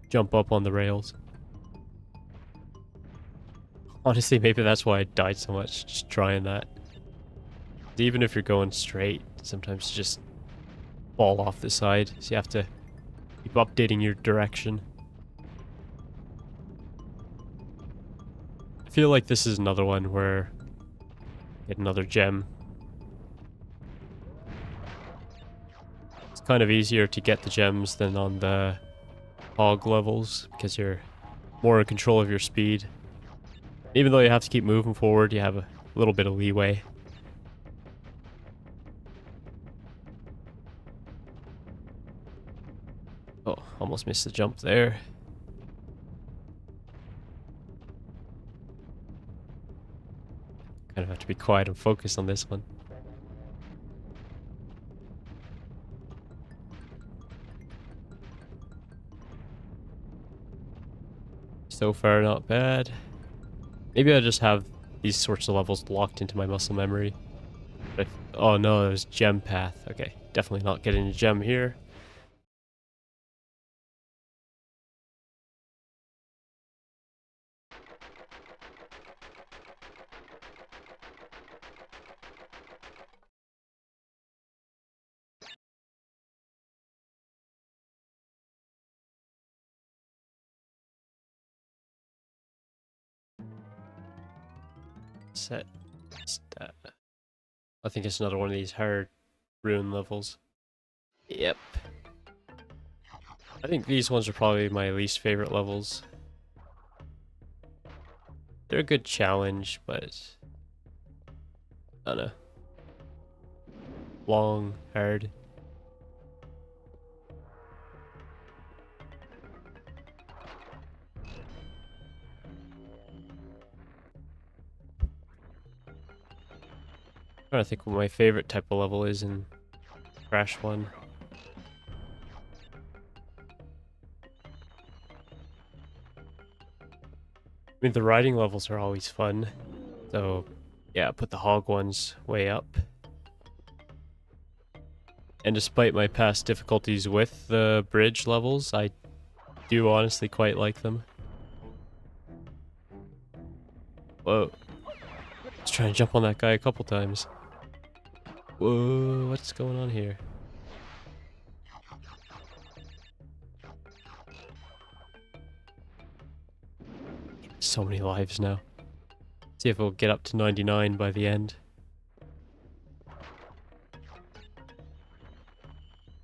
jump up on the rails. Honestly, maybe that's why I died so much, just trying that. Even if you're going straight, sometimes you just fall off the side, so you have to keep updating your direction. I feel like this is another one where get another gem. It's kind of easier to get the gems than on the hog levels because you're more in control of your speed. Even though you have to keep moving forward, you have a little bit of leeway. Oh, almost missed the jump there. Kind of have to be quiet and focus on this one. So far, not bad. Maybe I just have these sorts of levels locked into my muscle memory. But oh no, there's gem path. Okay, definitely not getting a gem here. Set. Stat. I think it's another one of these hard rune levels. Yep. I think these ones are probably my least favorite levels. They're a good challenge, but I don't know. Long, hard. I'm trying to think what my favorite type of level is in Crash 1. I mean, the riding levels are always fun. So, yeah, put the hog ones way up. And despite my past difficulties with the bridge levels, I do honestly quite like them. Whoa. Let's try and jump on that guy a couple times. Whoa, what's going on here? So many lives now. See if we'll get up to 99 by the end.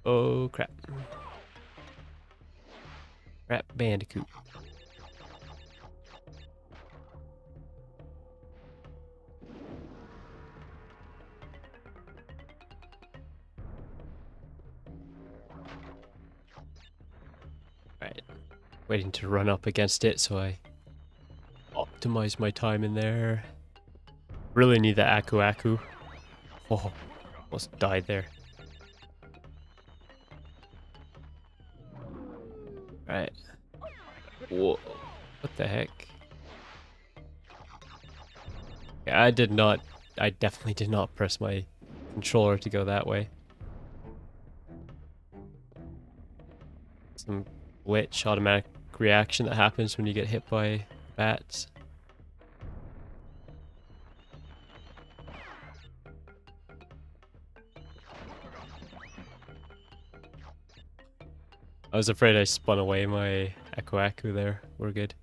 Oh crap. Crash Bandicoot. Right. Waiting to run up against it so I optimize my time in there. Really need the Aku Aku. Oh, almost died there. Right. Whoa. What the heck? Yeah, I definitely did not press my controller to go that way. Some glitch automatic reaction that happens when you get hit by bats. I was afraid I spun away my Echo Aku there. We're good.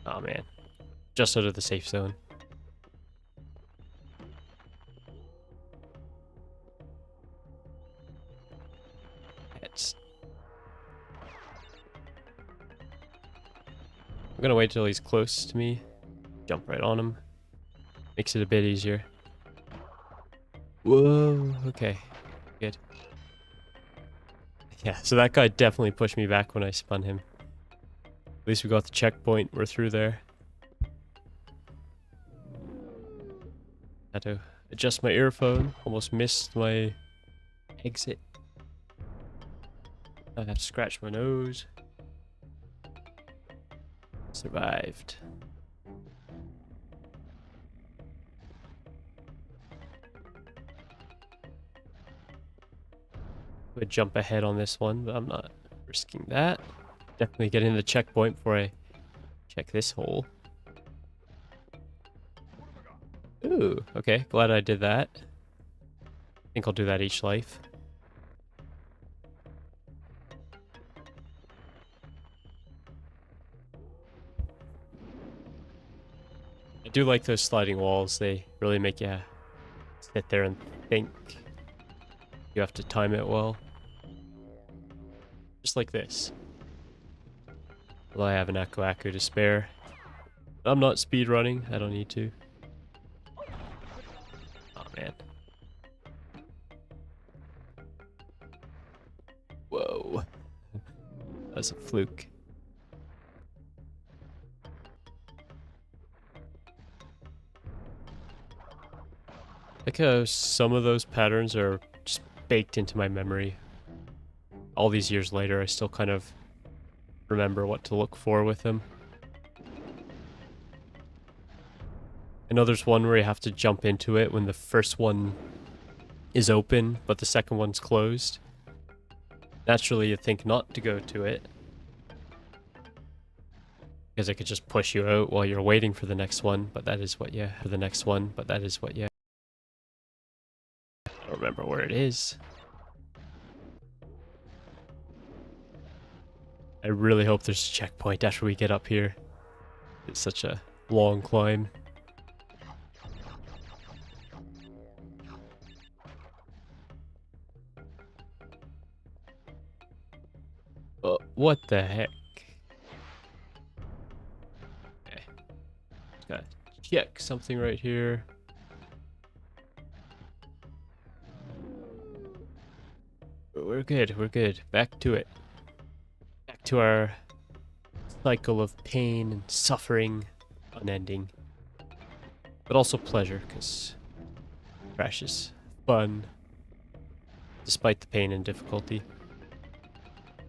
Oh man. Just out of the safe zone. It's... I'm gonna wait till he's close to me. Jump right on him. Makes it a bit easier. Whoa, okay. Good. Yeah, so that guy definitely pushed me back when I spun him. At least we got the checkpoint. We're through there. Had to adjust my earphone. Almost missed my exit. I had to scratch my nose. Survived. Would jump ahead on this one, but I'm not risking that. Definitely getting the checkpoint before I check this hole. Ooh, okay. Glad I did that. I think I'll do that each life. I do like those sliding walls. They really make you sit there and think. You have to time it well. Just like this. Well, I have an Aku Aku to spare. I'm not speedrunning. I don't need to. Oh, man. Whoa. That's a fluke. Like how some of those patterns are just baked into my memory. All these years later, I still kind of remember what to look for with them. I know there's one where you have to jump into it when the first one is open, but the second one's closed. Naturally, you think not to go to it, because it could just push you out while you're waiting for the next one, but that is what you... For the next one, but that is what you... I don't remember where it is. I really hope there's a checkpoint after we get up here. It's such a long climb. What the heck? Okay. Just gotta check something right here. We're good, we're good. Back to it. Back to our cycle of pain and suffering, unending. But also pleasure, because Crash is fun, despite the pain and difficulty.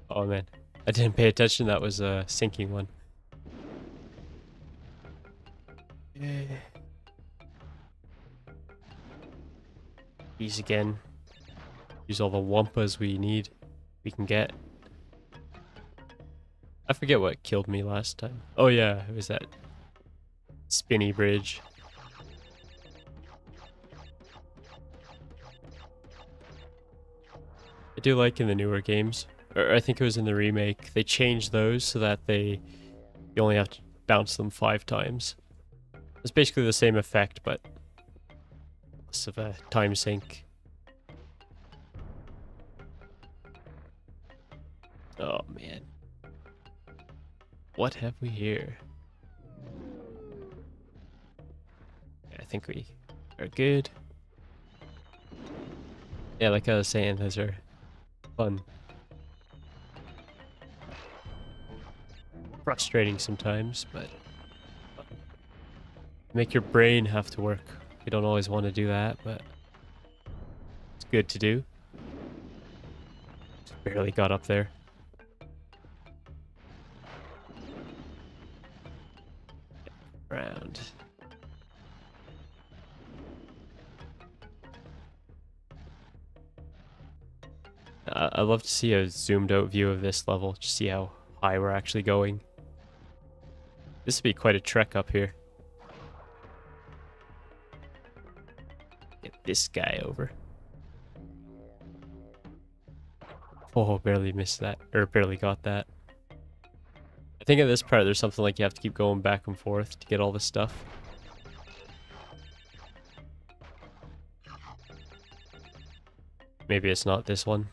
Oh man, I didn't pay attention, that was a sinking one. These again. Use all the wampas we can get. I forget what killed me last time. Oh yeah, it was that spinny bridge. I do like in the newer games, or I think it was in the remake, they changed those so that you only have to bounce them 5 times. It's basically the same effect, but less of a time sink. Oh man. What have we here? I think we are good. Yeah, like I was saying, those are fun. Frustrating sometimes, but fun. Make your brain have to work. We don't always want to do that, but it's good to do. Just barely got up there. Round. I'd love to see a zoomed out view of this level, just see how high we're actually going. This would be quite a trek up here. Get this guy over. Oh, barely missed that, or barely got that. I think at this part there's something like you have to keep going back and forth to get all this stuff. Maybe it's not this one.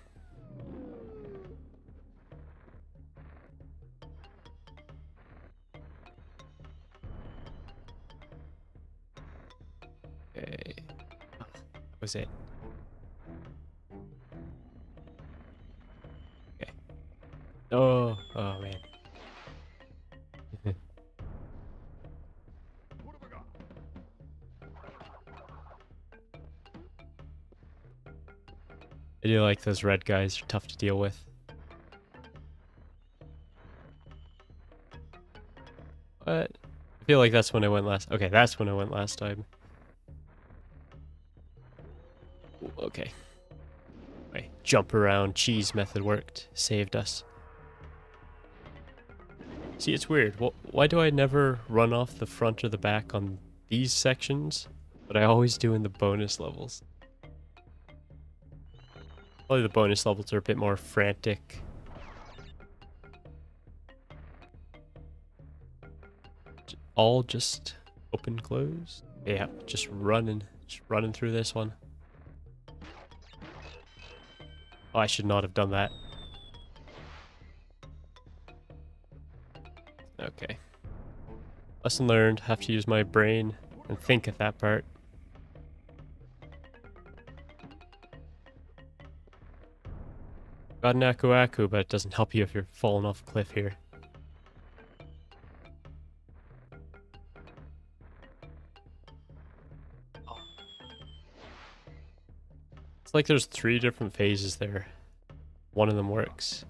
Okay. Oh, that was it. Okay. Oh, oh man. I do like those red guys, they're tough to deal with. What? I feel like that's when I went last. Okay, that's when I went last time. Ooh, okay. My jump around cheese method worked. Saved us. See, it's weird. Why do I never run off the front or the back on these sections, but I always do in the bonus levels? Probably the bonus levels are a bit more frantic. All just open, close. Yeah, just running through this one. Oh, I should not have done that. Okay. Lesson learned. Have to use my brain and think at that part. Got an Aku Aku, but it doesn't help you if you're falling off a cliff here. It's like there's 3 different phases there. One of them works,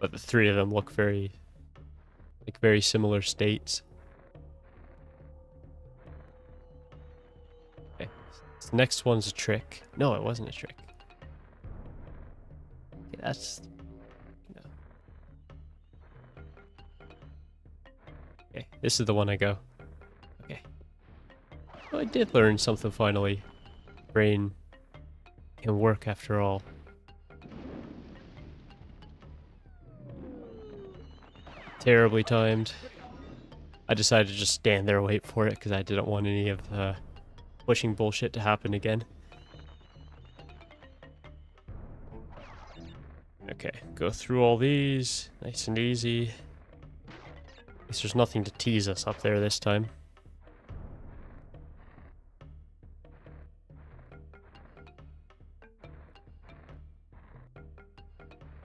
but the 3 of them look very similar states. Okay, this next one's a trick. No, it wasn't a trick. Okay, that's... no. Okay, this is the one I go. Okay. Oh, I did learn something finally. Brain can work after all. Terribly timed. I decided to just stand there and wait for it because I didn't want any of the pushing bullshit to happen again. Okay, go through all these. Nice and easy. At least there's nothing to tease us up there this time.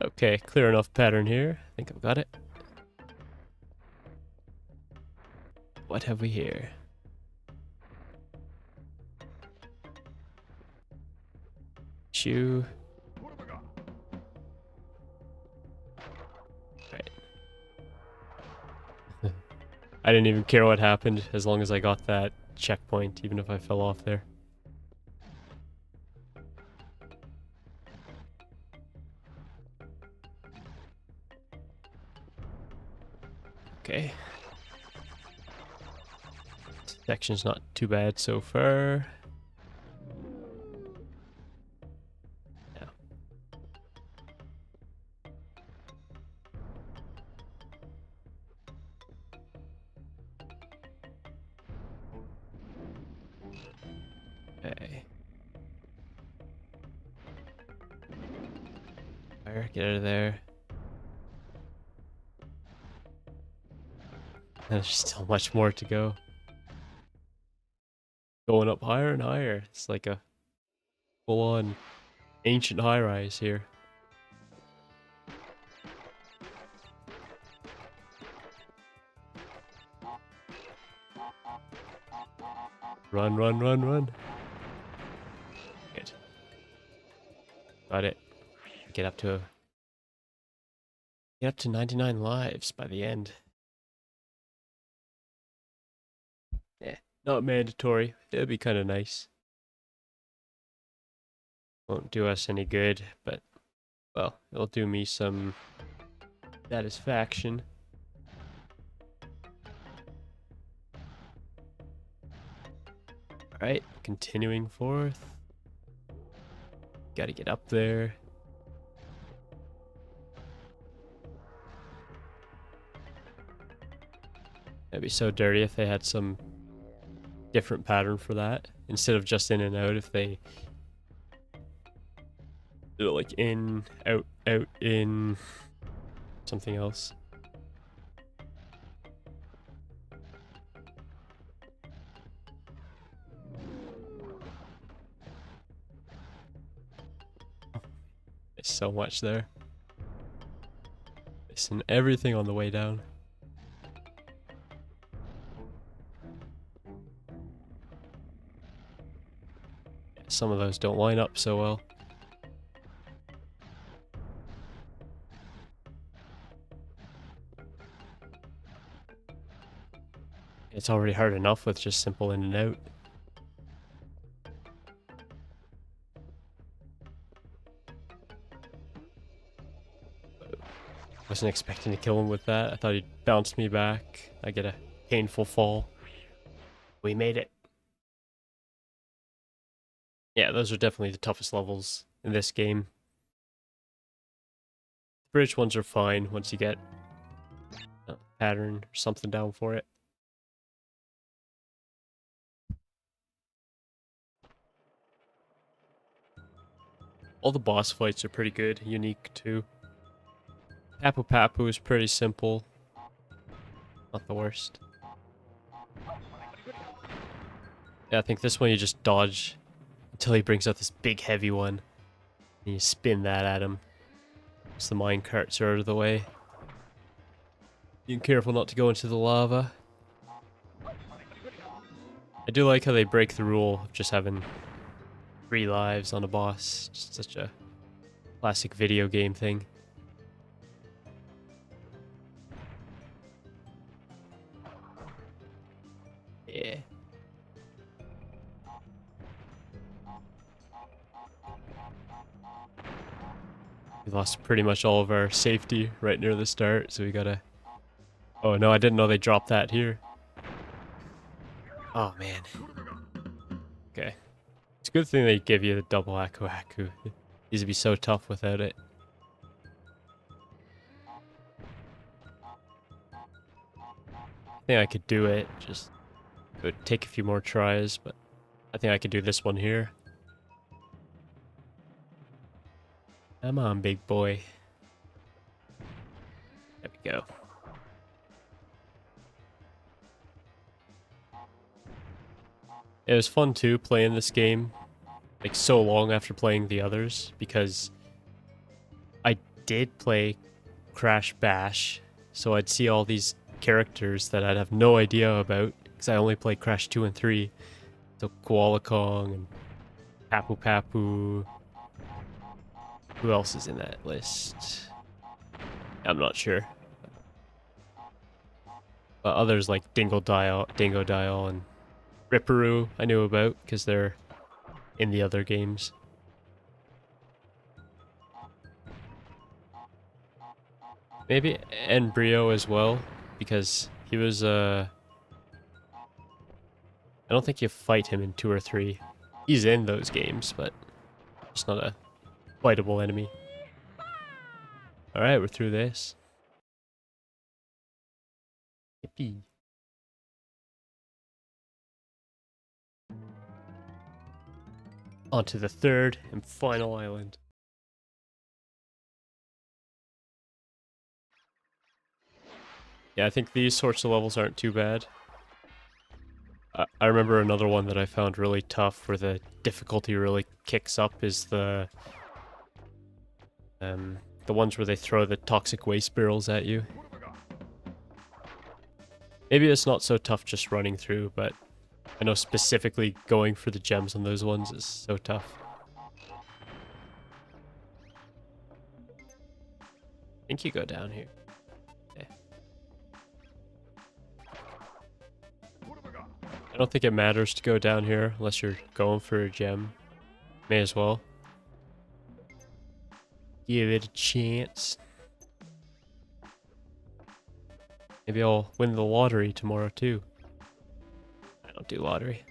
Okay, clear enough pattern here. I think I've got it. What have we here? Shoe. Right. I didn't even care what happened as long as I got that checkpoint, even if I fell off there. Okay. Section's not too bad so far. Yeah. Okay. Fire, get out of there. There's still much more to go. Going up higher and higher. It's like a full-on ancient high-rise here. Run, run, run, run. Good. Got it. Get up to 99 lives by the end. Yeah, not mandatory. It'd be kind of nice. Won't do us any good, but well, it'll do me some satisfaction. Alright, continuing forth. Gotta get up there. It'd be so dirty if they had some different pattern for that instead of just in and out. If they do it like in, out, out, in, something else. There's so much there. Missing everything on the way down. Yeah, some of those don't line up so well. It's already hard enough with just simple in and out. Wasn't expecting to kill him with that. I thought he'd bounce me back. I get a painful fall. We made it. Yeah, those are definitely the toughest levels in this game. The bridge ones are fine once you get a pattern or something down for it. All the boss fights are pretty good, unique too. Papu Papu is pretty simple. Not the worst. Yeah, I think this one you just dodge until he brings out this big heavy one. And you spin that at him. So the mine carts are out of the way. Being careful not to go into the lava. I do like how they break the rule of just having 3 lives on a boss. Just such a classic video game thing. Yeah. We lost pretty much all of our safety right near the start, so we gotta... Oh no, I didn't know they dropped that here. Oh man. Okay. It's a good thing they give you the double Aku Aku. These would be so tough without it. I think I could do it, just... It would take a few more tries, but I think I could do this one here. Come on, big boy. There we go. It was fun too, playing this game, like so long after playing the others, because I did play Crash Bash, so I'd see all these characters that I'd have no idea about, because I only played Crash 2 and 3. So Koala Kong and Papu Papu. Who else is in that list? I'm not sure. But others like Dingo Dial and Ripperoo I knew about because they're in the other games. Maybe Embryo as well, because he was I don't think you fight him in 2 or 3. He's in those games, but it's not a fightable enemy. Alright, we're through this. Yippee. On to the 3rd and final island. Yeah, I think these sorts of levels aren't too bad. I remember another one that I found really tough where the difficulty really kicks up is the ones where they throw the toxic waste barrels at you. Maybe it's not so tough just running through, but I know specifically going for the gems on those ones is so tough. I think you go down here. Yeah. I don't think it matters to go down here unless you're going for a gem. May as well. Give it a chance. Maybe I'll win the lottery tomorrow too. I don't do lottery.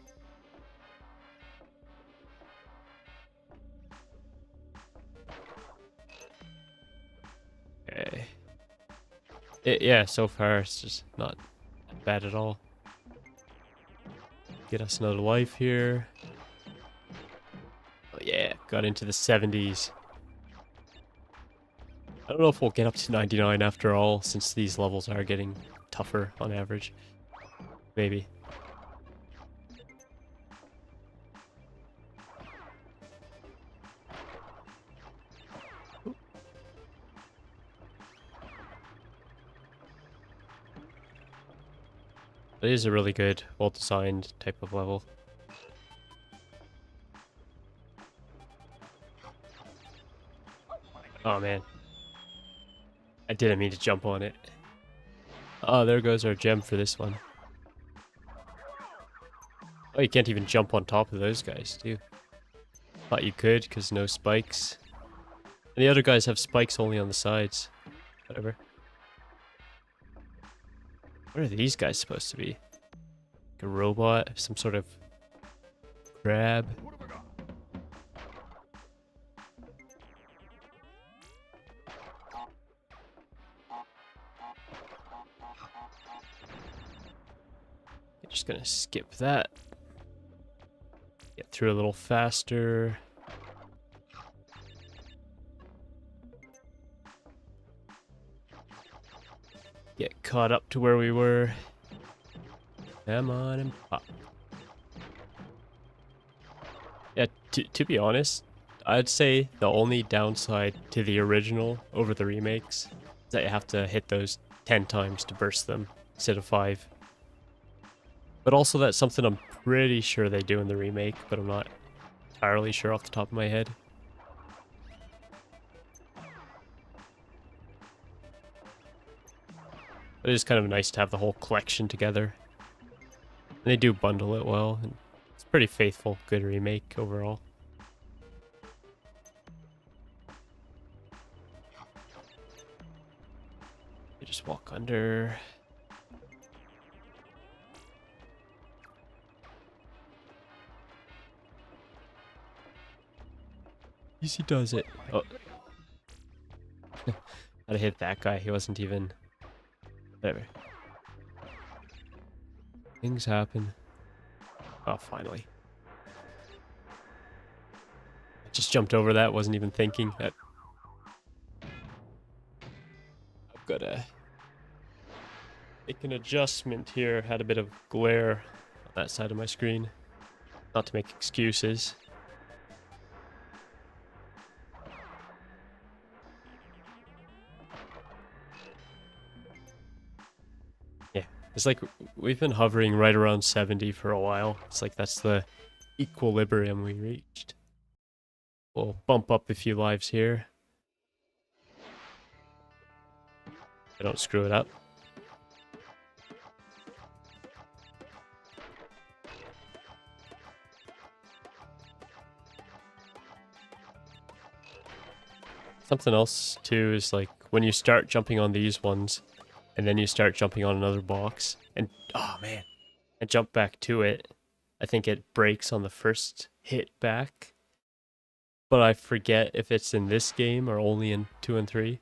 Okay. Yeah, so far it's just not bad at all. Get us another life here. Oh yeah, got into the 70s. I don't know if we'll get up to 99 after all, since these levels are getting tougher on average. Maybe. It is a really good, well-designed type of level. Oh man. I didn't mean to jump on it. Oh, there goes our gem for this one. Oh, you can't even jump on top of those guys, too. Thought you could, because no spikes. And the other guys have spikes only on the sides. Whatever. What are these guys supposed to be? Like a robot? Some sort of crab? Just gonna skip that. Get through a little faster. Get caught up to where we were. Come on and pop. Yeah, to be honest, I'd say the only downside to the original over the remakes is that you have to hit those 10 times to burst them instead of 5. But also that's something I'm pretty sure they do in the remake, but I'm not entirely sure off the top of my head. But it is kind of nice to have the whole collection together. And they do bundle it well, and it's pretty faithful, good remake overall. You just walk under. Easy does it. Oh. Gotta hit that guy. He wasn't even... Whatever. Things happen. Oh, finally. I just jumped over that, wasn't even thinking. I've gotta make an adjustment here. Had a bit of glare on that side of my screen. Not to make excuses. It's like we've been hovering right around 70 for a while. It's like that's the equilibrium we reached. We'll bump up a few lives here. I don't screw it up. Something else too is like when you start jumping on these ones, and then you start jumping on another box, and oh man, and jump back to it. I think it breaks on the first hit back, but I forget if it's in this game or only in 2 and 3.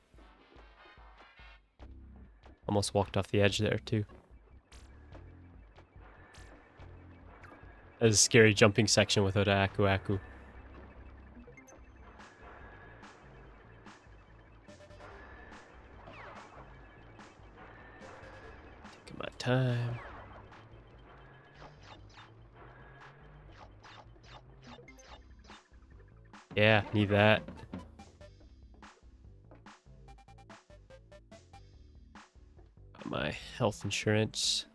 Almost walked off the edge there too. That's a scary jumping section without a Aku Aku. My time. Yeah, need that. Got my health insurance.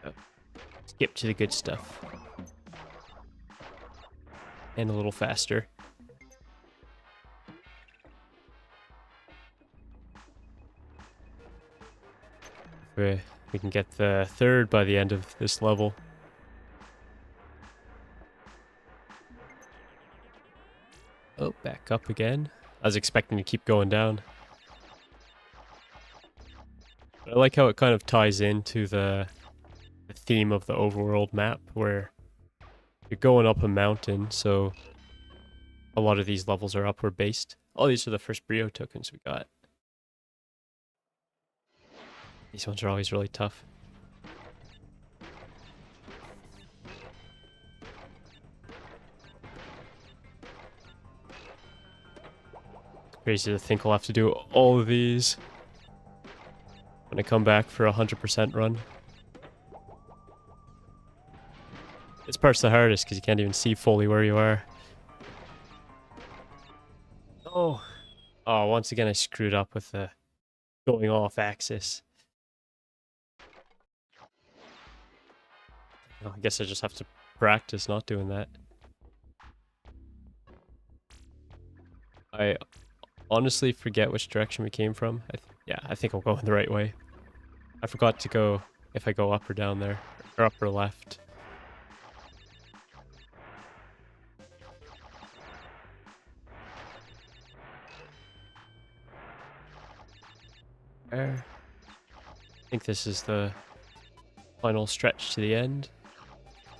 Oh. Skip to the good stuff. And a little faster. We can get the 3rd by the end of this level. Oh, back up again. I was expecting to keep going down. But I like how it kind of ties into the theme of the overworld map, where you're going up a mountain, so a lot of these levels are upward based. Oh, these are the first Brio tokens we got. These ones are always really tough. Crazy to think I'll have to do all of these when I come back for a 100% run. This part's the hardest because you can't even see fully where you are. Oh. Oh, once again I screwed up with the going off axis. Oh, I guess I just have to practice not doing that. I honestly forget which direction we came from. Yeah, I think I'll go in the right way. I forgot to go if I go up or down there, or up or left. There. I think this is the final stretch to the end.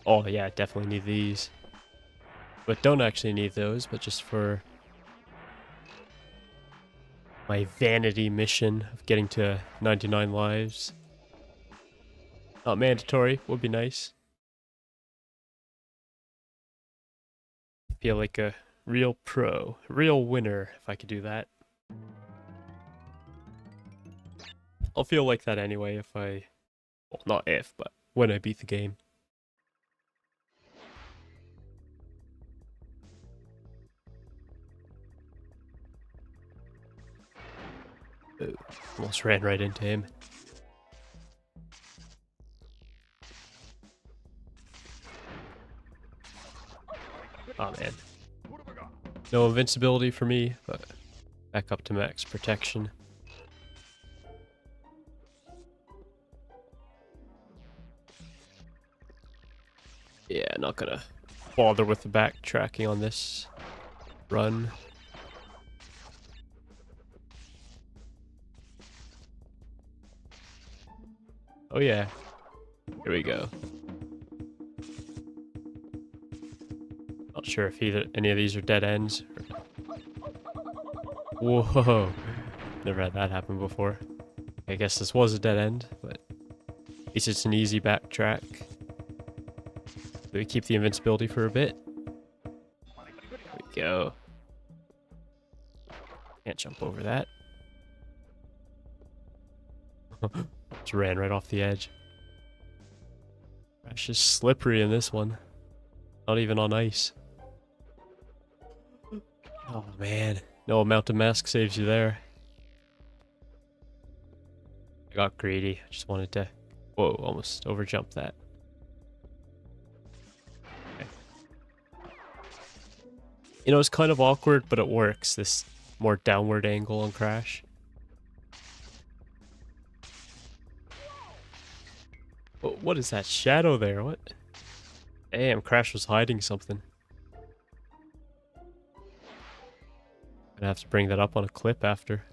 Oh yeah, definitely need these. But don't actually need those, but just for my vanity mission of getting to 99 lives. Not mandatory, would be nice. Feel like a real pro, real winner if I could do that. I'll feel like that anyway if I... Well, not if, but when I beat the game. Ooh, almost ran right into him. Oh man. No invincibility for me, but back up to max protection. Yeah, not gonna bother with the backtracking on this run. Oh yeah. Here we go. Not sure if any of these are dead ends. Whoa. Never had that happen before. I guess this was a dead end, but at least it's an easy backtrack. Do we keep the invincibility for a bit? There we go. Can't jump over that. Just ran right off the edge. Crash is slippery in this one. Not even on ice. Oh man. No amount of mask saves you there. I got greedy. I just wanted to... Whoa, almost overjumped that. Okay. You know, it's kind of awkward, but it works. This more downward angle on Crash. Oh, what is that shadow there? What? Damn, Crash was hiding something. Gonna have to bring that up on a clip after.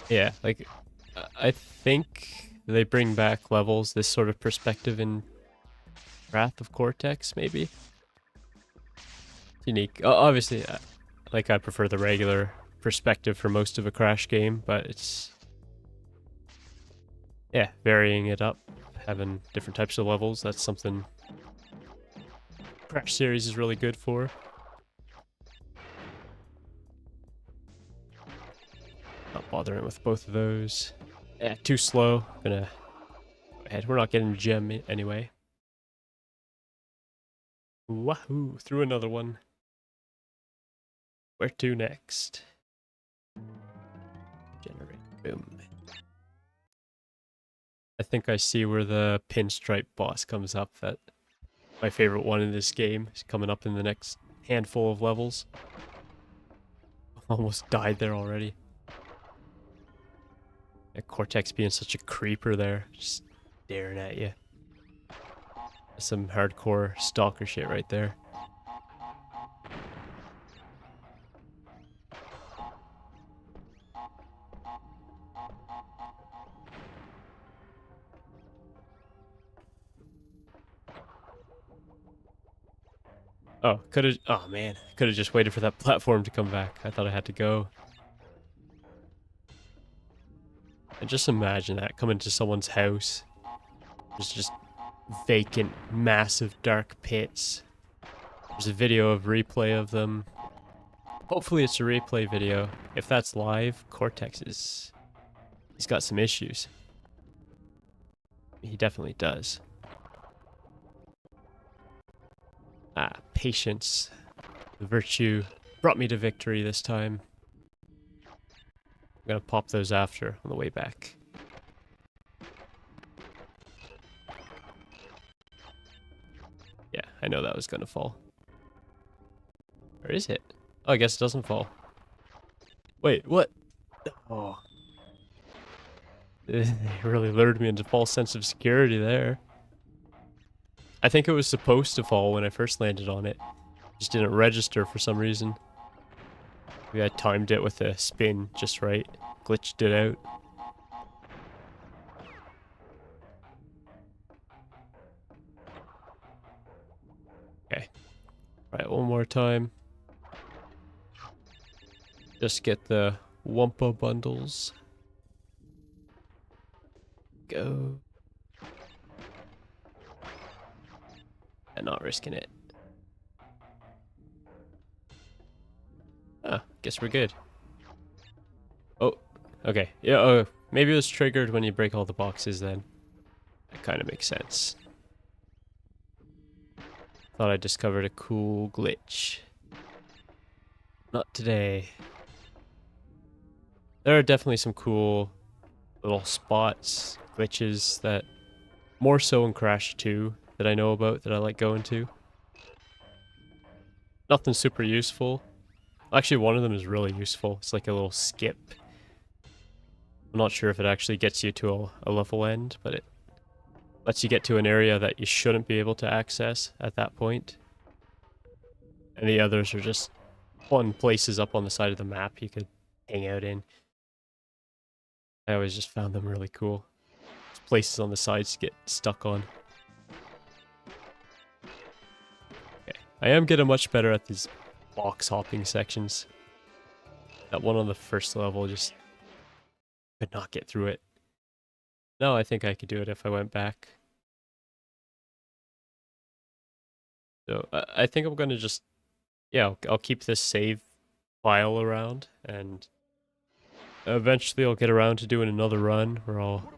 Yeah, like, I think they bring back levels, this sort of perspective in Wrath of Cortex, maybe? Unique. Obviously, like, I prefer the regular perspective for most of a Crash game, but it's... Yeah, varying it up, having different types of levels, that's something Crash series is really good for. Not bothering with both of those. Yeah, too slow. Gonna go ahead. We're not getting a gem anyway. Wahoo! Through another one. Where to next? Generate. Boom. I think I see where the pinstripe boss comes up. That my favorite one in this game is coming up in the next handful of levels. Almost died there already. Yeah, Cortex being such a creeper there, just staring at you. That's some hardcore stalker shit right there. Oh, could have. Oh man, could have just waited for that platform to come back. I thought I had to go. And just imagine that coming to someone's house. There's just vacant, massive, dark pits. There's a video of replay of them. Hopefully it's a replay video. If that's live, Cortex is... He's got some issues. He definitely does. Ah, patience. The virtue brought me to victory this time. I'm gonna pop those after on the way back. Yeah, I know that was gonna fall. Or is it? Oh, I guess it doesn't fall. Wait, what? Oh. They really lured me into false sense of security there. I think it was supposed to fall when I first landed on it. Just didn't register for some reason. Maybe I timed it with a spin just right. Glitched it out. Okay. Right, one more time. Just get the Wumpa bundles. Go. And not risking it. Ah, guess we're good. Oh, okay. Yeah, oh, maybe it was triggered when you break all the boxes then. That kind of makes sense. Thought I discovered a cool glitch. Not today. There are definitely some cool little spots, glitches that more so in Crash 2 that I know about that I like going to. Nothing super useful. Actually, one of them is really useful. It's like a little skip. I'm not sure if it actually gets you to a level end, but it lets you get to an area that you shouldn't be able to access at that point. And the others are just fun places up on the side of the map you could hang out in. I always just found them really cool. Just places on the sides to get stuck on. Okay, I am getting much better at these box hopping sections. That one on the first level just could not get through it. No, I think I could do it if I went back. So I think I'm gonna just, yeah, I'll keep this save file around, and eventually I'll get around to doing another run where I'll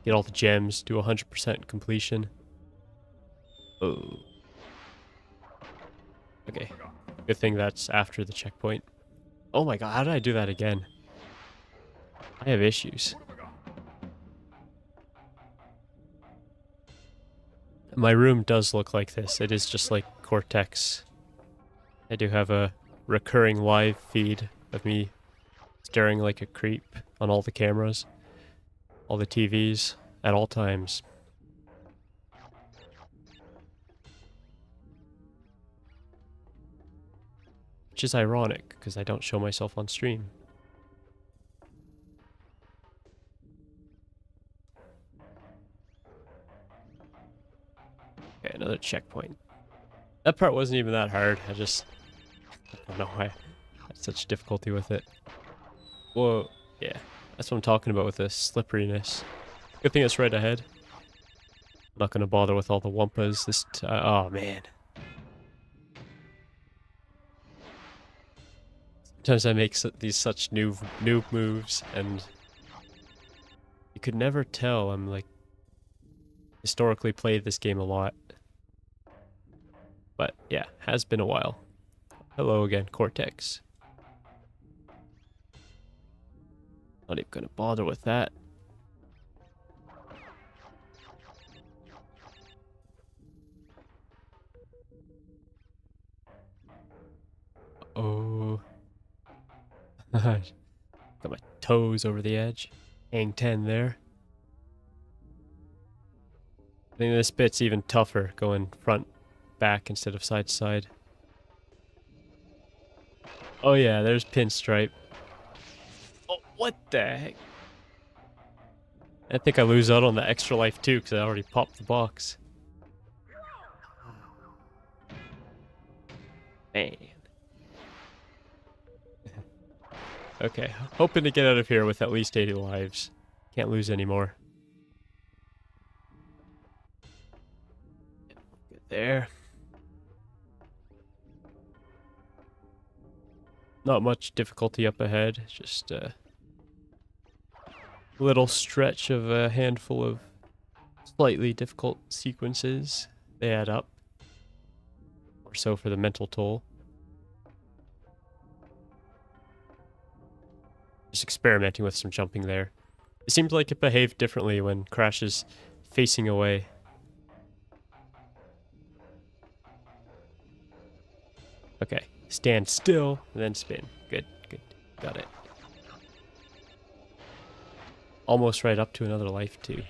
get all the gems, do 100% completion. Oh. Okay. Good thing that's after the checkpoint. Oh my god, how did I do that again? I have issues. My room does look like this. It is just like Cortex. I do have a recurring live feed of me staring like a creep on all the cameras, all the TVs, at all times. Which is ironic, because I don't show myself on stream. Okay, another checkpoint. That part wasn't even that hard. I don't know why I had such difficulty with it. Whoa, yeah. That's what I'm talking about with the slipperiness. Good thing it's right ahead. I'm not going to bother with all the Wumpas this time. Oh, man. Sometimes I make these such noob moves, and you could never tell. I'm like, historically played this game a lot. But yeah, has been a while. Hello again, Cortex. Not even gonna bother with that. Oh. Got my toes over the edge. Hang 10 there. I think this bit's even tougher, going front, back instead of side to side. Oh yeah, there's Pinstripe. Oh, what the heck? I think I lose out on the extra life too, because I already popped the box. Man. Okay, hoping to get out of here with at least 80 lives. Can't lose any more. Good there. Not much difficulty up ahead, just a little stretch of a handful of slightly difficult sequences. They add up. Or so for the mental toll. Just experimenting with some jumping there. It seems like it behaved differently when Crash is facing away. Okay, stand still, and then spin. Good, good. Got it. Almost right up to another life, too.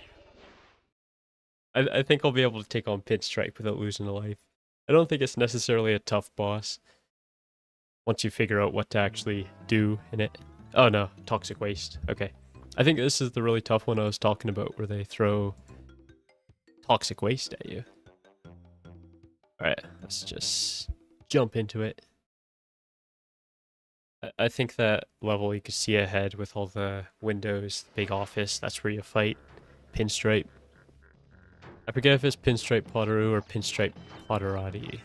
I think I'll be able to take on Pinstripe without losing a life. I don't think it's necessarily a tough boss. Once you figure out what to actually do in it. Oh no, toxic waste. Okay. I think this is the really tough one I was talking about, where they throw toxic waste at you. Alright, let's just jump into it. I think that level you could see ahead with all the windows, the big office, that's where you fight Pinstripe. I forget if it's Pinstripe Potteroo or Pinstripe Potterati.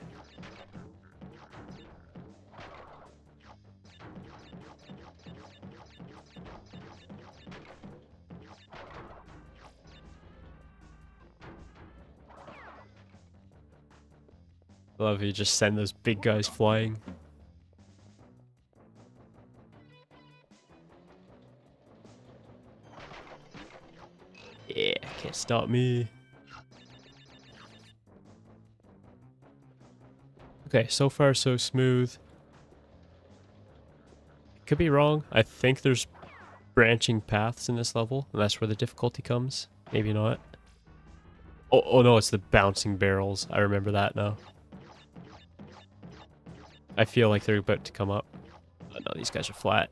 Love you just send those big guys flying. Yeah, can't stop me. Okay, so far so smooth. Could be wrong. I think there's branching paths in this level, and that's where the difficulty comes. Maybe not. Oh no, it's the bouncing barrels. I remember that now. I feel like they're about to come up. Oh no, these guys are flat.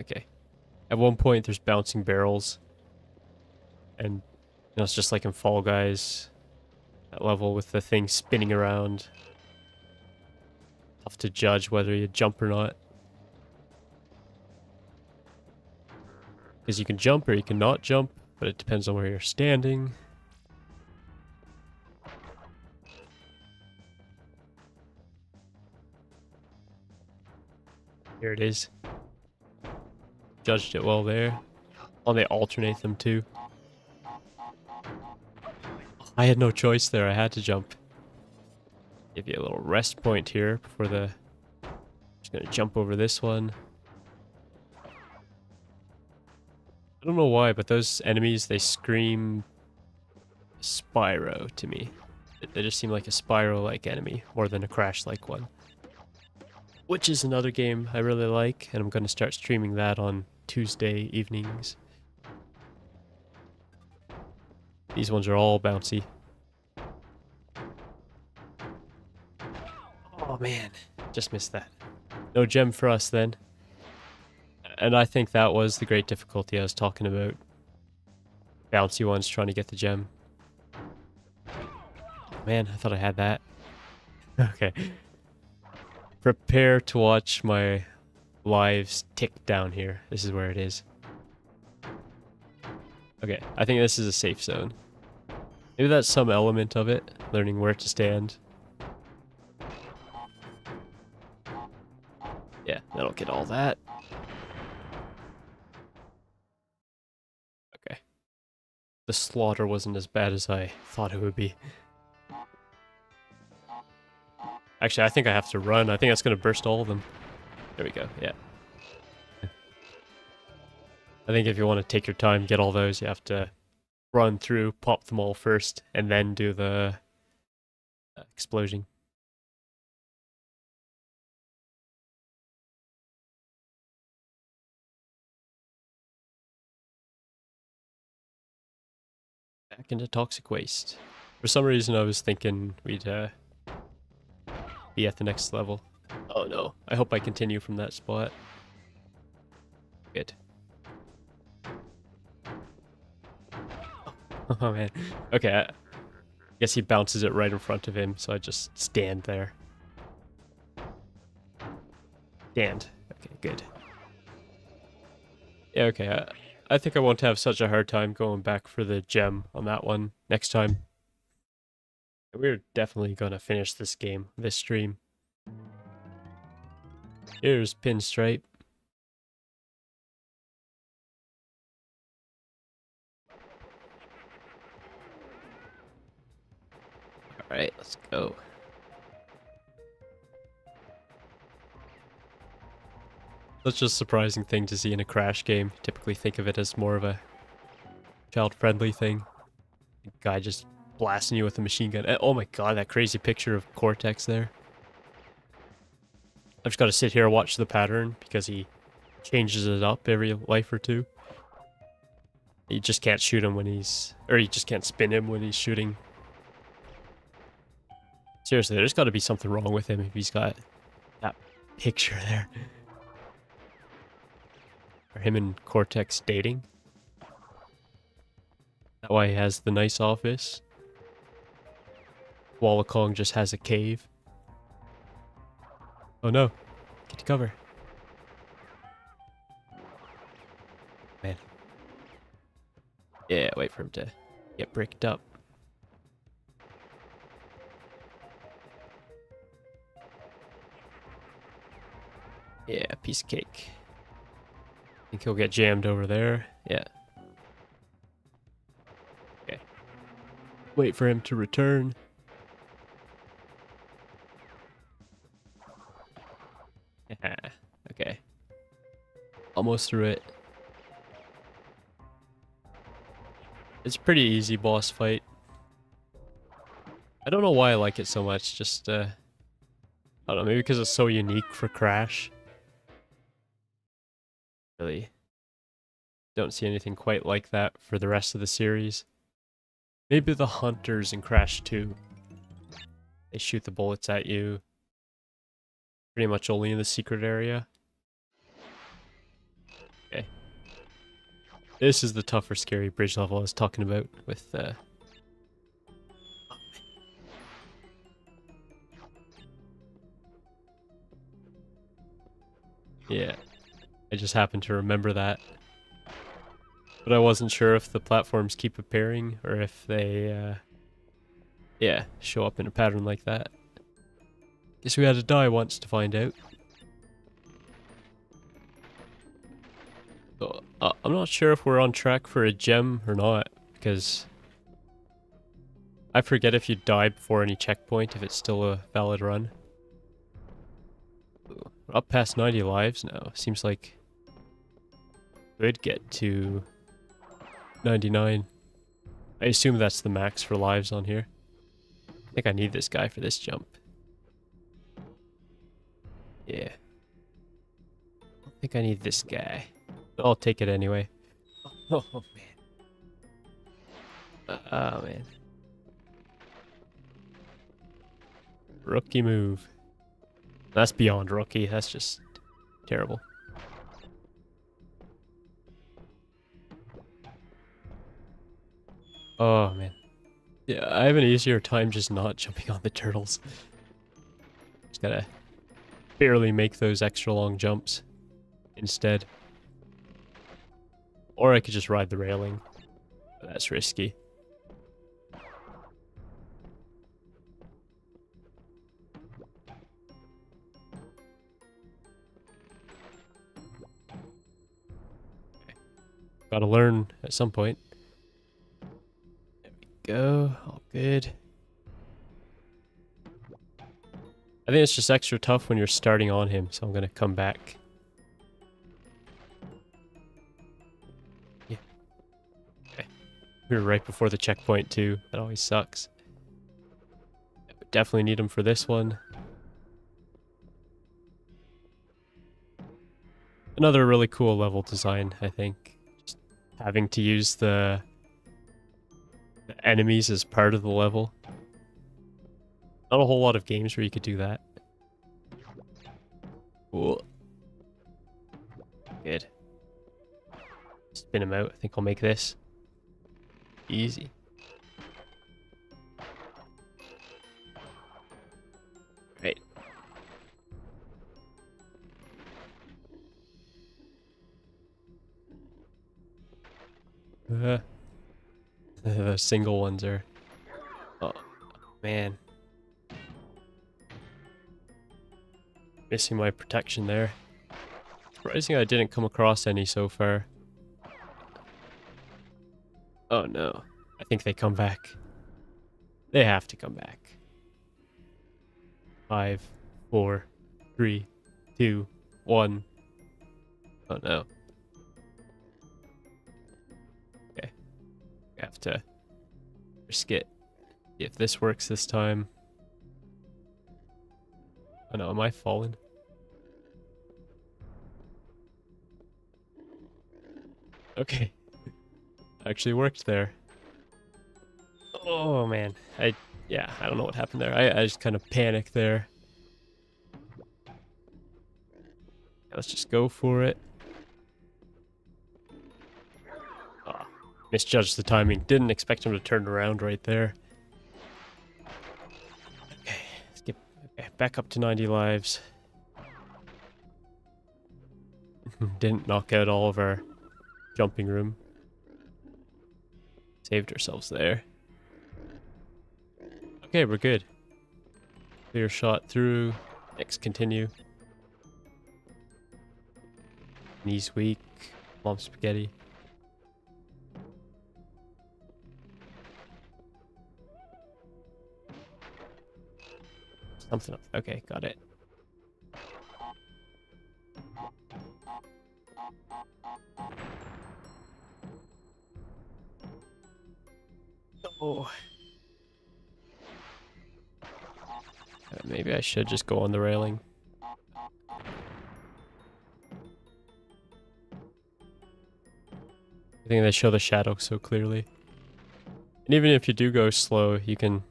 Okay. At one point, there's bouncing barrels. And, you know, it's just like in Fall Guys. That level with the thing spinning around. Tough to judge whether you jump or not. Because you can jump or you can not jump, but it depends on where you're standing. Here it is. Judged it well there. Oh, they alternate them too. I had no choice there, I had to jump. Give you a little rest point here before the... Just gonna jump over this one. I don't know why, but those enemies, they scream Spyro to me. They just seem like a Spyro-like enemy, more than a Crash-like one. Which is another game I really like, and I'm going to start streaming that on Tuesday evenings. These ones are all bouncy. Oh man, just missed that. No gem for us then. And I think that was the great difficulty I was talking about. Bouncy ones trying to get the gem. Man, I thought I had that. Okay. Prepare to watch my lives tick down here. This is where it is. Okay, I think this is a safe zone. Maybe that's some element of it, learning where to stand. Yeah, that'll get all that. Okay. The slaughter wasn't as bad as I thought it would be. Actually, I think I have to run. I think that's going to burst all of them. There we go, yeah. I think if you want to take your time, get all those, you have to run through, pop them all first, and then do the explosion. Back into toxic waste. For some reason, I was thinking we'd be at the next level. Oh no, I hope I continue from that spot. Good. Oh man. Okay, I guess he bounces it right in front of him, so I just stand there. Damned. Okay, good. Yeah, okay. I think I won't have such a hard time going back for the gem on that one next time. We're definitely gonna finish this game, this stream. Here's Pinstripe. Alright, let's go. Such a surprising thing to see in a Crash game. Typically think of it as more of a child-friendly thing. The guy just blasting you with a machine gun. Oh my god, that crazy picture of Cortex there. I've just got to sit here and watch the pattern because he changes it up every life or two. You just can't shoot him when he's... Or you just can't spin him when he's shooting. Seriously, there's got to be something wrong with him if he's got that picture there. Are him and Cortex dating? That why he has the nice office? Wallacong just has a cave. Oh no. Get to cover. Man. Yeah, wait for him to get bricked up. Yeah, piece of cake. Think he'll get jammed over there. Yeah. Okay. Wait for him to return. Okay. Almost through it. It's a pretty easy boss fight. I don't know why I like it so much, just, I don't know, maybe because it's so unique for Crash. Really don't see anything quite like that for the rest of the series. Maybe the hunters in Crash 2. They shoot the bullets at you. Pretty much only in the secret area. Okay. This is the tougher, scary bridge level I was talking about with, yeah. I just happened to remember that. But I wasn't sure if the platforms keep appearing or if they, yeah, show up in a pattern like that. Guess we had to die once to find out. So, I'm not sure if we're on track for a gem or not, because I forget if you die before any checkpoint, if it's still a valid run. We're up past 90 lives now. Seems like we'd get to 99. I assume that's the max for lives on here. I think I need this guy for this jump. Yeah. I think I need this guy. But I'll take it anyway. Oh, man. Oh, man. Rookie move. That's beyond rookie. That's just terrible. Oh, man. Yeah, I have an easier time just not jumping on the turtles. Just gotta barely make those extra long jumps instead. Or I could just ride the railing. But that's risky. Okay. Gotta learn at some point. There we go. All good. I think it's just extra tough when you're starting on him, so I'm gonna come back. Yeah. Okay. We were right before the checkpoint too. That always sucks. Definitely need him for this one. Another really cool level design, I think. Just having to use the enemies as part of the level. Not a whole lot of games where you could do that. Cool. Good. Spin him out. I think I'll make this. Easy. Right. the single ones are... Oh, man. Missing my protection there. Surprising I didn't come across any so far. Oh no. I think they come back. They have to come back. 5, 4, 3, 2, 1. Oh no. Okay. I have to risk it. See if this works this time. Oh no, am I falling? Okay. Actually worked there. Oh man. Yeah, I don't know what happened there. I just kind of panicked there. Let's just go for it. Oh, misjudged the timing. Didn't expect him to turn around right there. Okay, skip. Okay, back up to 90 lives. Didn't knock out all of our jumping room. Saved ourselves there. Okay, we're good. Clear shot through. Next, continue. Knees weak. Mom spaghetti. Something up. Okay, got it. Oh. Maybe I should just go on the railing. I think they show the shadow so clearly. And even if you do go slow, you can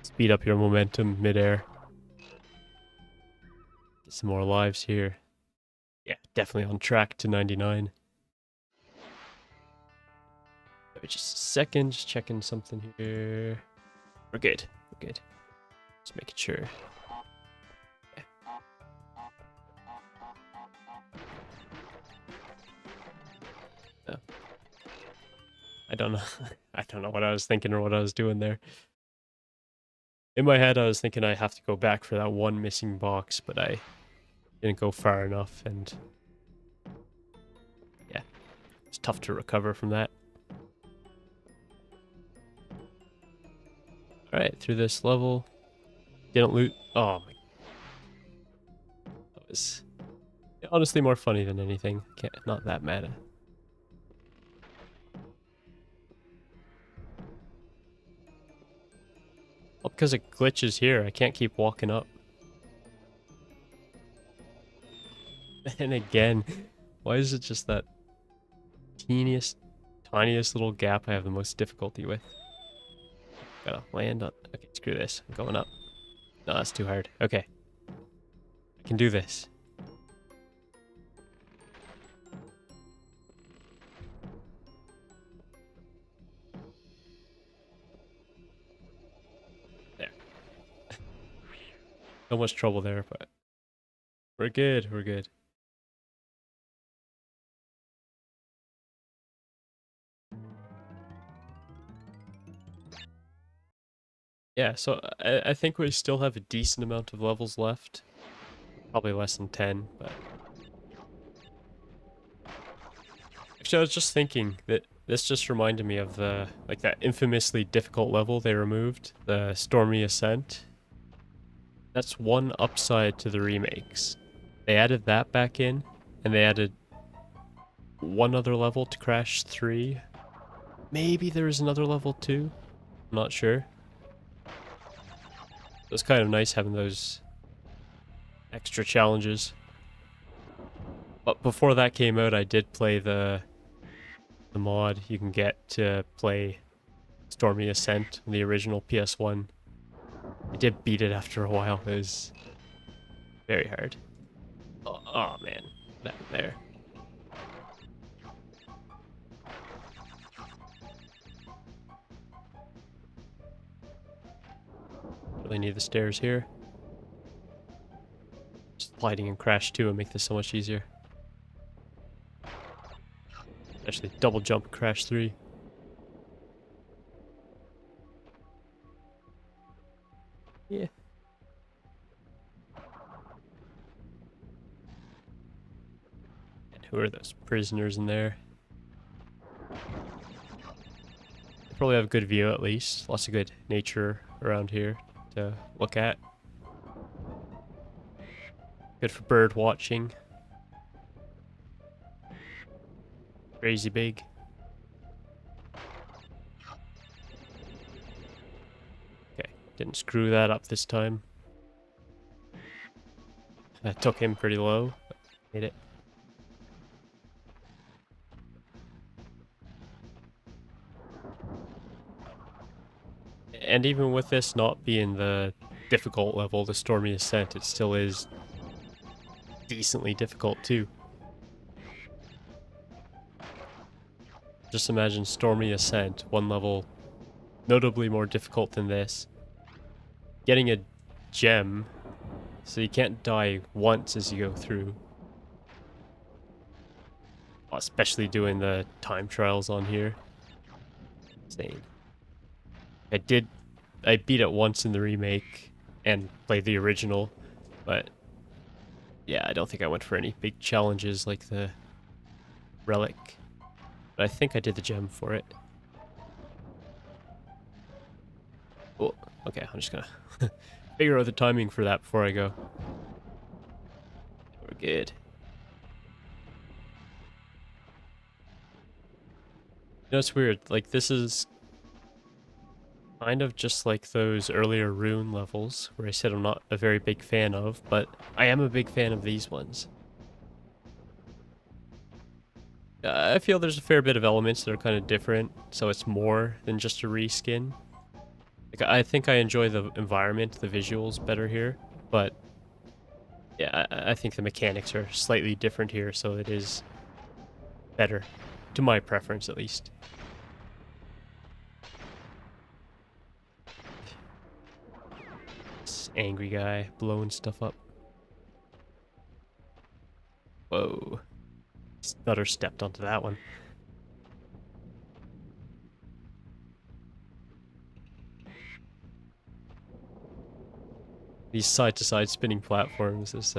speed up your momentum midair. Get some more lives here. Yeah, definitely on track to 99. Wait just a second, just checking something here. We're good. We're good. Just making sure. Yeah. No. I don't know. I don't know what I was thinking or what I was doing there. In my head, I was thinking I have to go back for that one missing box, but I didn't go far enough, and yeah, it's tough to recover from that. Alright, through this level. Didn't loot. Oh my. That was honestly more funny than anything. Not that mad. Well, because it glitches here, I can't keep walking up. And again, why is it just that tiniest little gap I have the most difficulty with? Gotta land on... Okay, screw this. I'm going up. No, that's too hard. Okay. I can do this. There. So much trouble there, but we're good. We're good. Yeah, so I think we still have a decent amount of levels left. Probably less than 10, but... Actually, I was just thinking that this just reminded me of the, like, that infamously difficult level they removed, the Stormy Ascent. That's one upside to the remakes. They added that back in, and they added one other level to Crash 3. Maybe there is another level too. I'm not sure. It was kind of nice having those extra challenges. But before that came out, I did play the mod you can get to play Stormy Ascent on the original PS1. I did beat it after a while. It was very hard. Oh man, that there. Really need the stairs here. Just sliding in Crash 2 would make this so much easier. Especially double jump Crash 3. Yeah. And who are those prisoners in there? They probably have a good view at least. Lots of good nature around here to look at. Good for bird watching. Crazy big. Okay, didn't screw that up this time. I took him pretty low, but made it. And even with this not being the difficult level, the Stormy Ascent, it still is decently difficult too. Just imagine Stormy Ascent, one level notably more difficult than this. Getting a gem, so you can't die once as you go through. Especially doing the time trials on here. Insane. I beat it once in the remake and played the original, but yeah, I don't think I went for any big challenges like the relic. But I think I did the gem for it. Oh, okay, I'm just gonna figure out the timing for that before I go. We're good. You know, it's weird, like this is kind of just like those earlier rune levels where I said I'm not a very big fan of, but I am a big fan of these ones. I feel there's a fair bit of elements that are kind of different, so it's more than just a reskin. Like, I think I enjoy the environment, the visuals better here, but yeah, I think the mechanics are slightly different here, so it is better, to my preference at least. This angry guy blowing stuff up. Whoa. Stutter stepped onto that one. These side-to-side spinning platforms is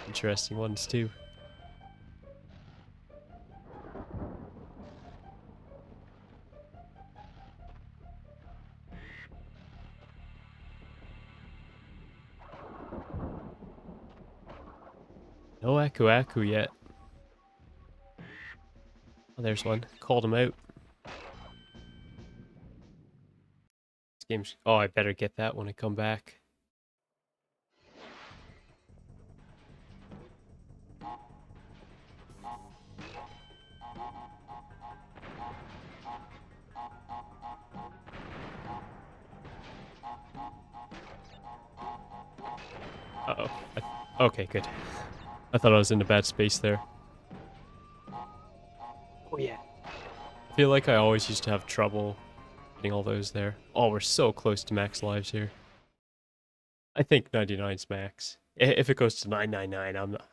interesting ones too. No Aku Aku yet. Oh, there's one. Called him out. This game's... Oh, I better get that when I come back. Uh-oh. Okay, good. I thought I was in a bad space there. Oh, yeah. I feel like I always used to have trouble getting all those there. Oh, we're so close to max lives here. I think 99's max. If it goes to 999, I'm not...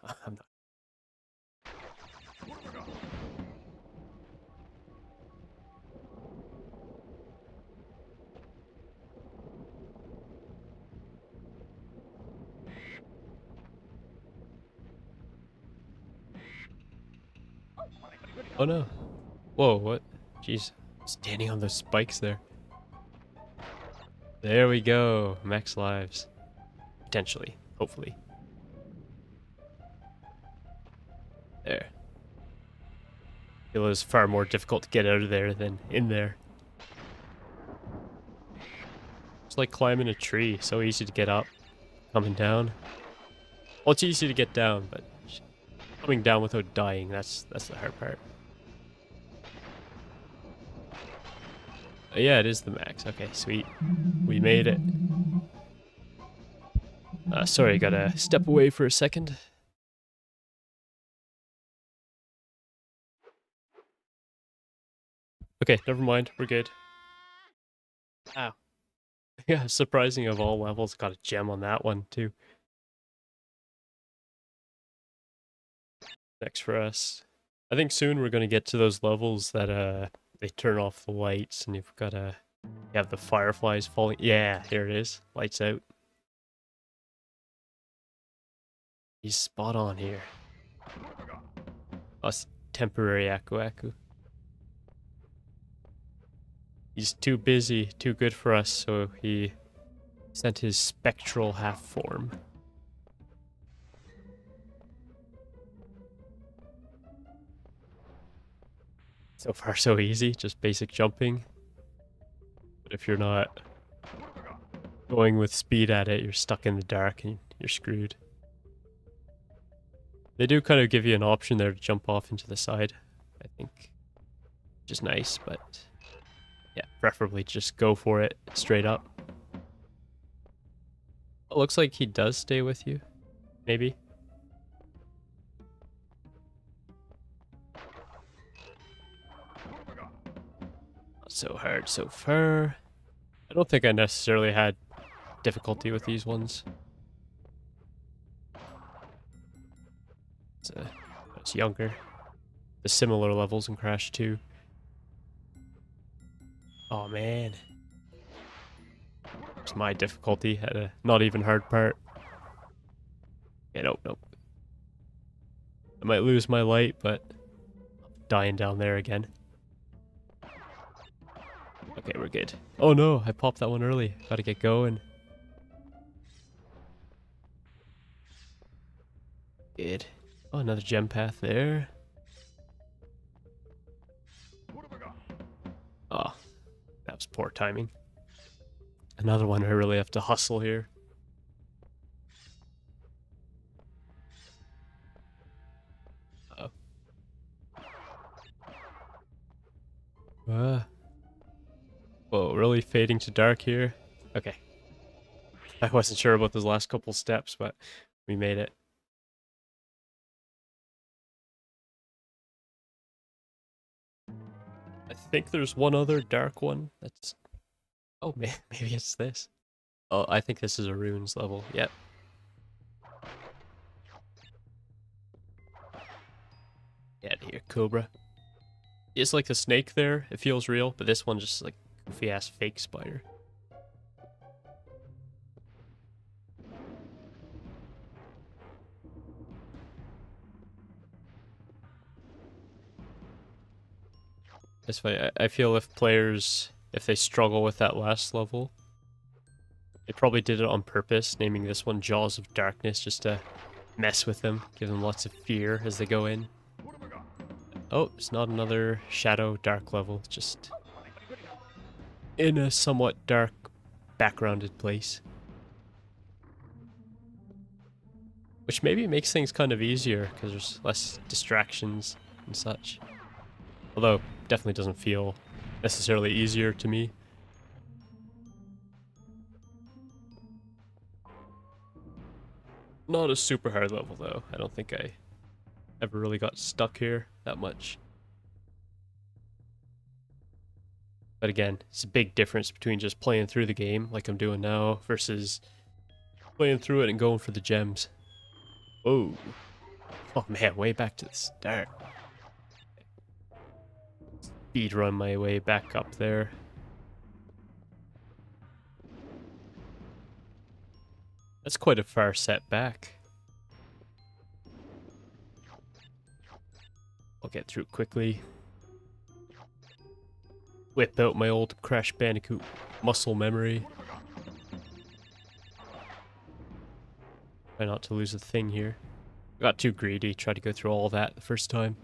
Oh, no. Whoa, what? Jeez. Standing on those spikes there. There we go. Max lives. Potentially. Hopefully. There. It was far more difficult to get out of there than in there. It's like climbing a tree. So easy to get up. Coming down. Well, it's easy to get down, but coming down without dying, that's the hard part. Yeah, it is the max. Okay, sweet. We made it. Sorry, gotta step away for a second. Okay, never mind. We're good. Ow. Yeah, surprising of all levels, got a gem on that one too. Next for us. I think soon we're gonna get to those levels that they turn off the lights and you've gotta You have the fireflies falling. Yeah, here it is. Lights out. He's spot on here. Us temporary Aku Aku. He's too busy, too good for us, so he sent his spectral half form. So far so easy, just basic jumping. But if you're not going with speed at it, you're stuck in the dark and you're screwed. They do kind of give you an option there to jump off into the side, I think. Which is nice, but yeah, preferably just go for it straight up. It looks like he does stay with you, maybe. Not so hard so far. I don't think I necessarily had difficulty with these ones. It's younger. The similar levels in Crash 2. Oh man. It's my difficulty at a not even hard part. Yeah, nope. I might lose my light, but I'm dying down there again. Okay, we're good. Oh no, I popped that one early. Gotta get going. Good. Oh, another gem path there. Oh, that was poor timing. Another one I really have to hustle here. Uh-oh. Whoa, really fading to dark here? Okay. I wasn't sure about those last couple steps, but we made it. I think there's one other dark one that's... Oh, maybe it's this. Oh, I think this is a runes level. Yep. Get out of here, Cobra. It's like the snake there. It feels real, but this one just like goofy-ass fake spider. It's funny. I feel if players, if they struggle with that last level, they probably did it on purpose, naming this one Jaws of Darkness just to mess with them, give them lots of fear as they go in. Oh, it's not another shadow dark level, just in a somewhat dark, backgrounded place. Which maybe makes things kind of easier, because there's less distractions and such. Although, definitely doesn't feel necessarily easier to me. Not a super hard level though. I don't think I ever really got stuck here that much. But again, it's a big difference between just playing through the game like I'm doing now versus playing through it and going for the gems. Whoa. Oh man, way back to the start. Speed run my way back up there. That's quite a far setback. I'll get through quickly. Whip out my old Crash Bandicoot muscle memory. Try not to lose a thing here. I got too greedy, tried to go through all that the first time.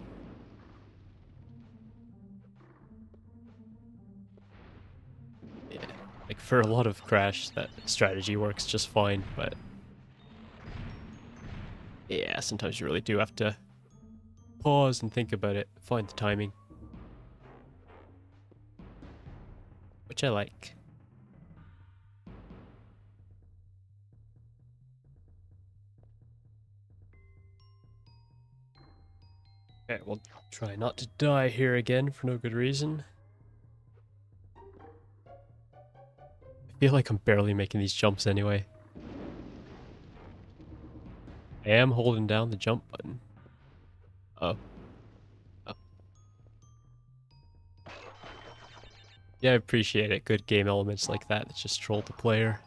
Yeah, like for a lot of Crash, that strategy works just fine, but yeah, sometimes you really do have to pause and think about it, find the timing. Which I like. Okay, we'll try not to die here again for no good reason. I feel like I'm barely making these jumps anyway. I am holding down the jump button. Oh. Oh. Yeah, I appreciate it. Good game elements like that just troll the player.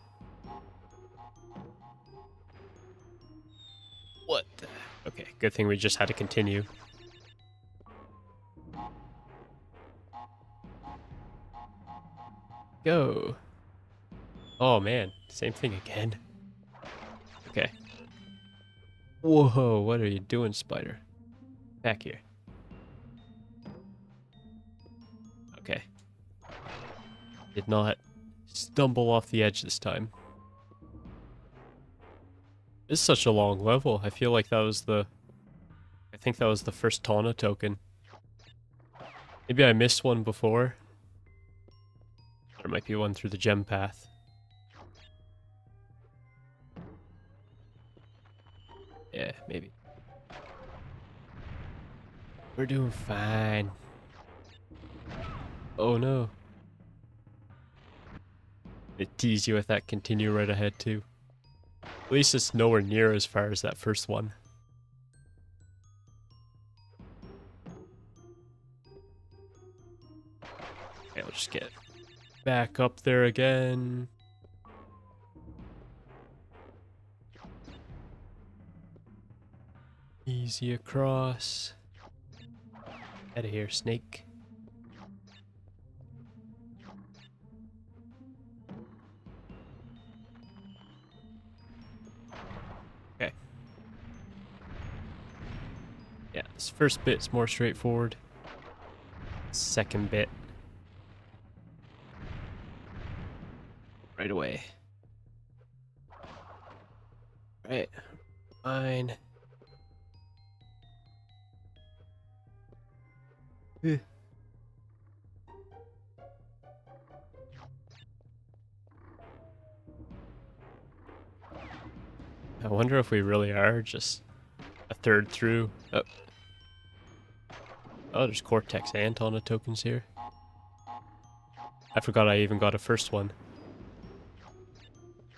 What the? Okay, good thing we just had to continue. Go. Oh man, same thing again. Okay. Whoa, what are you doing, spider? Back here. Okay. Did not stumble off the edge this time. This is such a long level. I feel like that was the... I think that was the first Tawna token. Maybe I missed one before. There might be one through the gem path. Yeah, maybe. We're doing fine. Oh no. It teased you with that continue right ahead too. At least it's nowhere near as far as that first one. Okay, I'll just get back up there again. Easy across. Out of here, snake. Okay. Yeah, this first bit's more straightforward. Second bit. Right away. Right. Fine. Eh. I wonder if we really are just a third through. Oh, there's Cortex and Tawna tokens here. I forgot I even got a first one.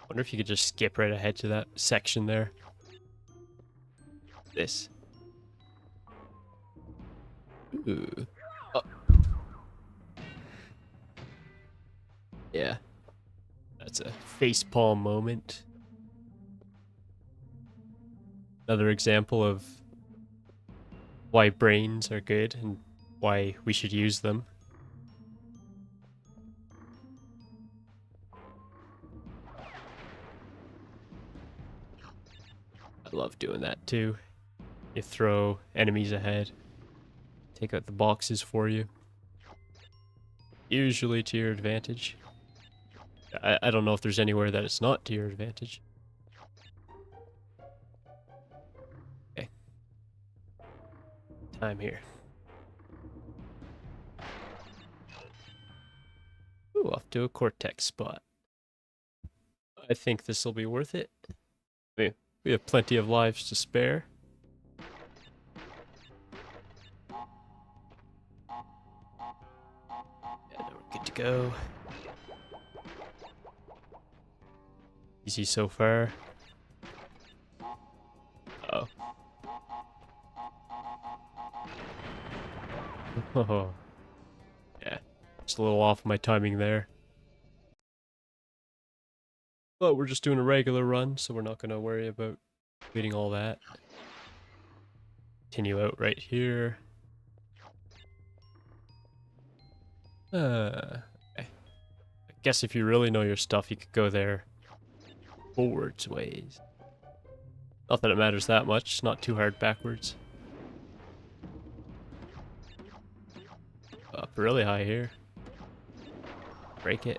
Wonder if you could just skip right ahead to that section there. This. Ooh. Oh. Yeah. That's a facepalm moment. Another example of why brains are good and why we should use them. I love doing that too. You throw enemies ahead, take out the boxes for you. Usually to your advantage. I don't know if there's anywhere that it's not to your advantage. Okay. Time here. Ooh, off to a Cortex spot. I think this will be worth it. We have plenty of lives to spare. Yeah, we're good to go. Easy so far. Uh oh. Yeah, just a little off my timing there. But we're just doing a regular run, so we're not going to worry about completing all that. Continue out right here. Okay. I guess if you really know your stuff, you could go there forwards ways. Not that it matters that much, it's not too hard backwards. Up really high here. Break it.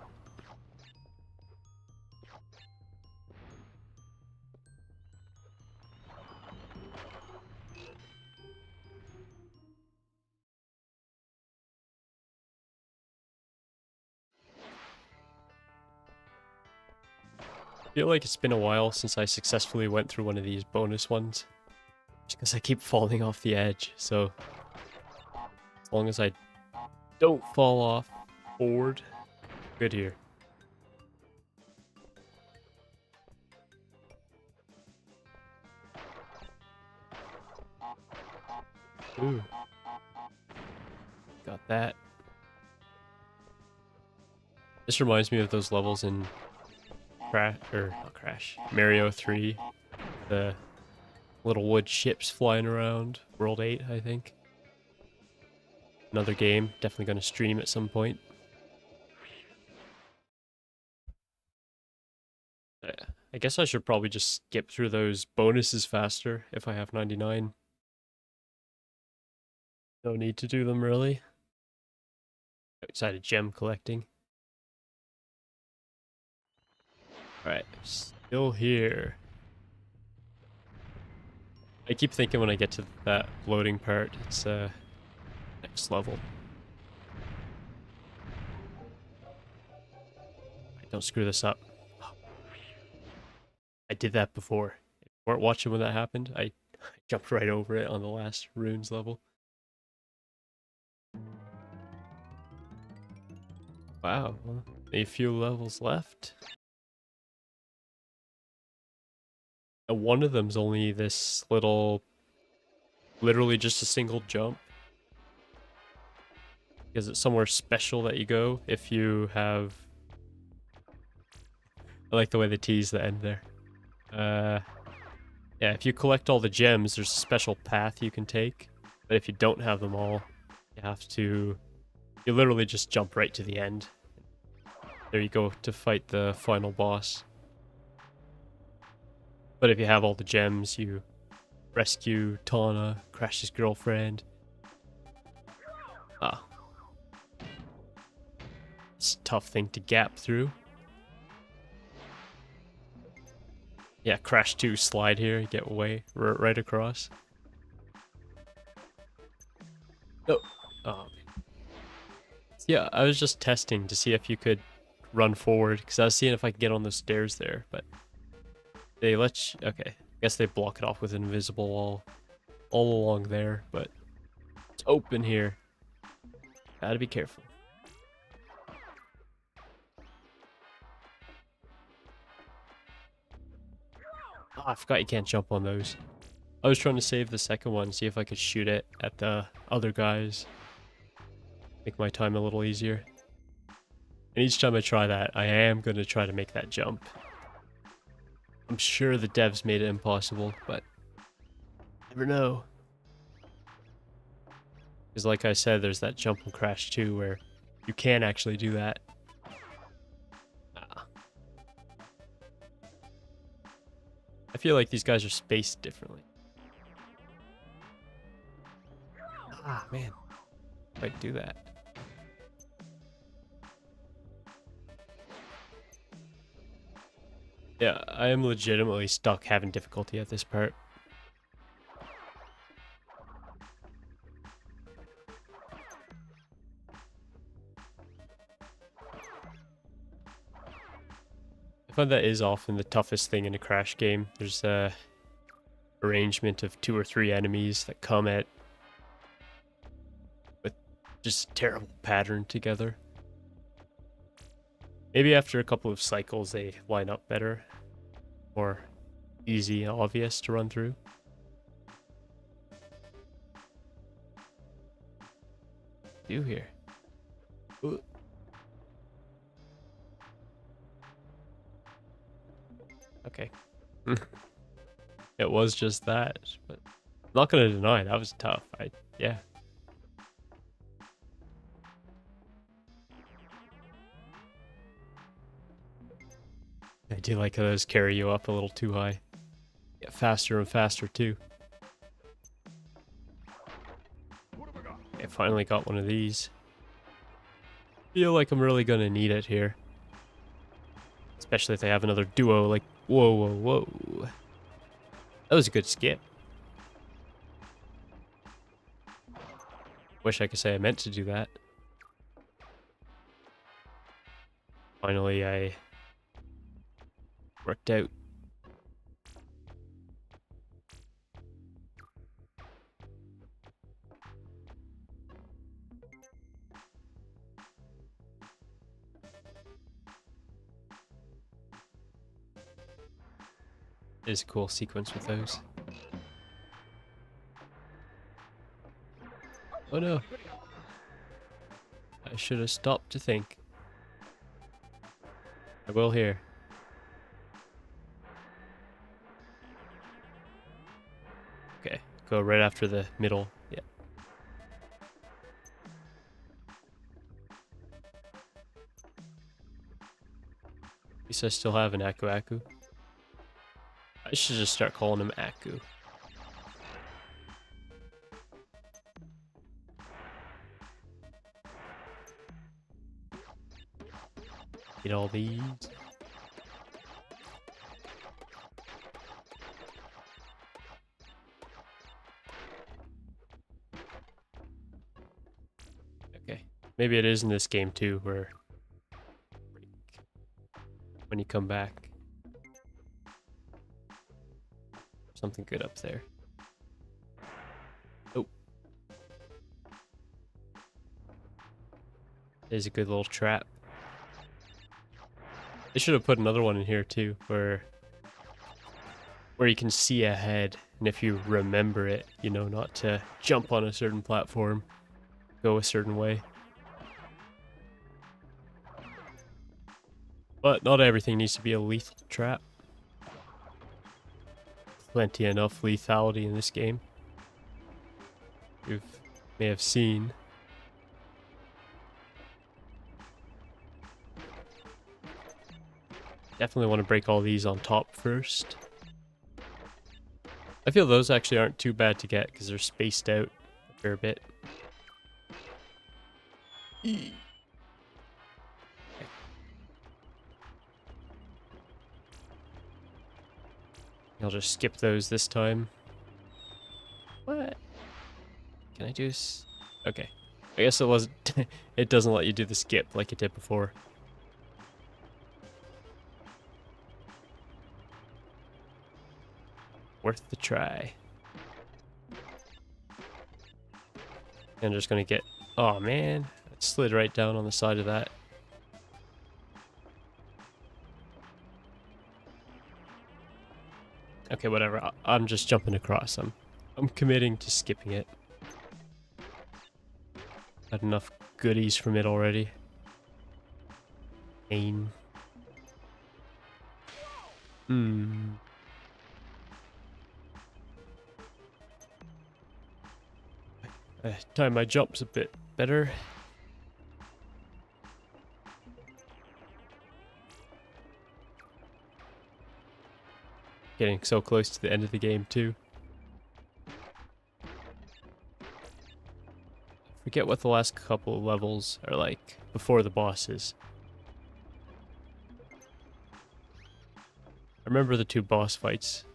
I feel like it's been a while since I successfully went through one of these bonus ones. Just because I keep falling off the edge, so as long as I don't fall off forward, good here. Ooh. Got that. This reminds me of those levels in Mario 3. The little wood ships flying around. World 8, I think. Another game. Definitely going to stream at some point. I guess I should probably just skip through those bonuses faster if I have 99. No need to do them really. Outside of gem collecting. Alright, still here. I keep thinking when I get to that loading part, it's next level. Right, don't screw this up. I did that before. If you weren't watching when that happened, I jumped right over it on the last runes level. Wow, well, a few levels left. And one of them's only this little, literally just a single jump. Because it's somewhere special that you go if you have... I like the way they tease the end there. Yeah, if you collect all the gems, there's a special path you can take. But if you don't have them all, you have to... You literally just jump right to the end. There you go, to fight the final boss. But if you have all the gems, you rescue Tawna, Crash's girlfriend. Ah. It's a tough thing to gap through. Yeah, Crash 2 slide here, you get way right across. Oh. Oh. Yeah, I was just testing to see if you could run forward, because I was seeing if I could get on the stairs there, but they let you... Okay, I guess they block it off with an invisible wall all along there, but it's open here. Gotta be careful. Oh, I forgot you can't jump on those. I was trying to save the second one, see if I could shoot it at the other guys. Make my time a little easier. And each time I try that, I am going to try to make that jump. I'm sure the devs made it impossible, but never know. Because like I said, there's that jump in Crash 2 where you can actually do that. I feel like these guys are spaced differently. Ah, man. If I could do that. Yeah, I am legitimately stuck having difficulty at this part. I find that is often the toughest thing in a Crash game. There's a arrangement of 2 or 3 enemies that come at with just a terrible pattern together. Maybe after a couple of cycles they line up better. More easy and obvious to run through. Do here. Ooh. Okay. It was just that, but I'm not gonna deny that was tough. Yeah. I do like how those carry you up a little too high. Get faster and faster too. I finally got one of these. Feel like I'm really gonna need it here. Especially if they have another duo, like, whoa, whoa, whoa. That was a good skip. Wish I could say I meant to do that. Finally, I worked out. It is a cool sequence with those. Oh no. I should have stopped to think. I will here. Okay, go right after the middle. Yeah. At least I still have an Aku Aku. I should just start calling him Aku. Get all these. Okay. Maybe it is in this game too, where when you come back. Something good up there. Oh. There's a good little trap. They should have put another one in here too, where you can see ahead, and if you remember it, you know, not to jump on a certain platform, go a certain way. But not everything needs to be a lethal trap. Plenty enough lethality in this game. You may have seen. Definitely want to break all these on top first. I feel those actually aren't too bad to get because they're spaced out a fair bit. I'll just skip those this time. What? Can I do this? Okay. I guess it wasn't... it doesn't let you do the skip like it did before. Worth the try. I'm just gonna get... Oh man, I slid right down on the side of that. Okay, whatever. I'm just jumping across. I'm committing to skipping it. Had enough goodies from it already. Aim. Time my jumps a bit better. Getting so close to the end of the game too. Forget what the last couple of levels are like before the bosses. I remember the two boss fights.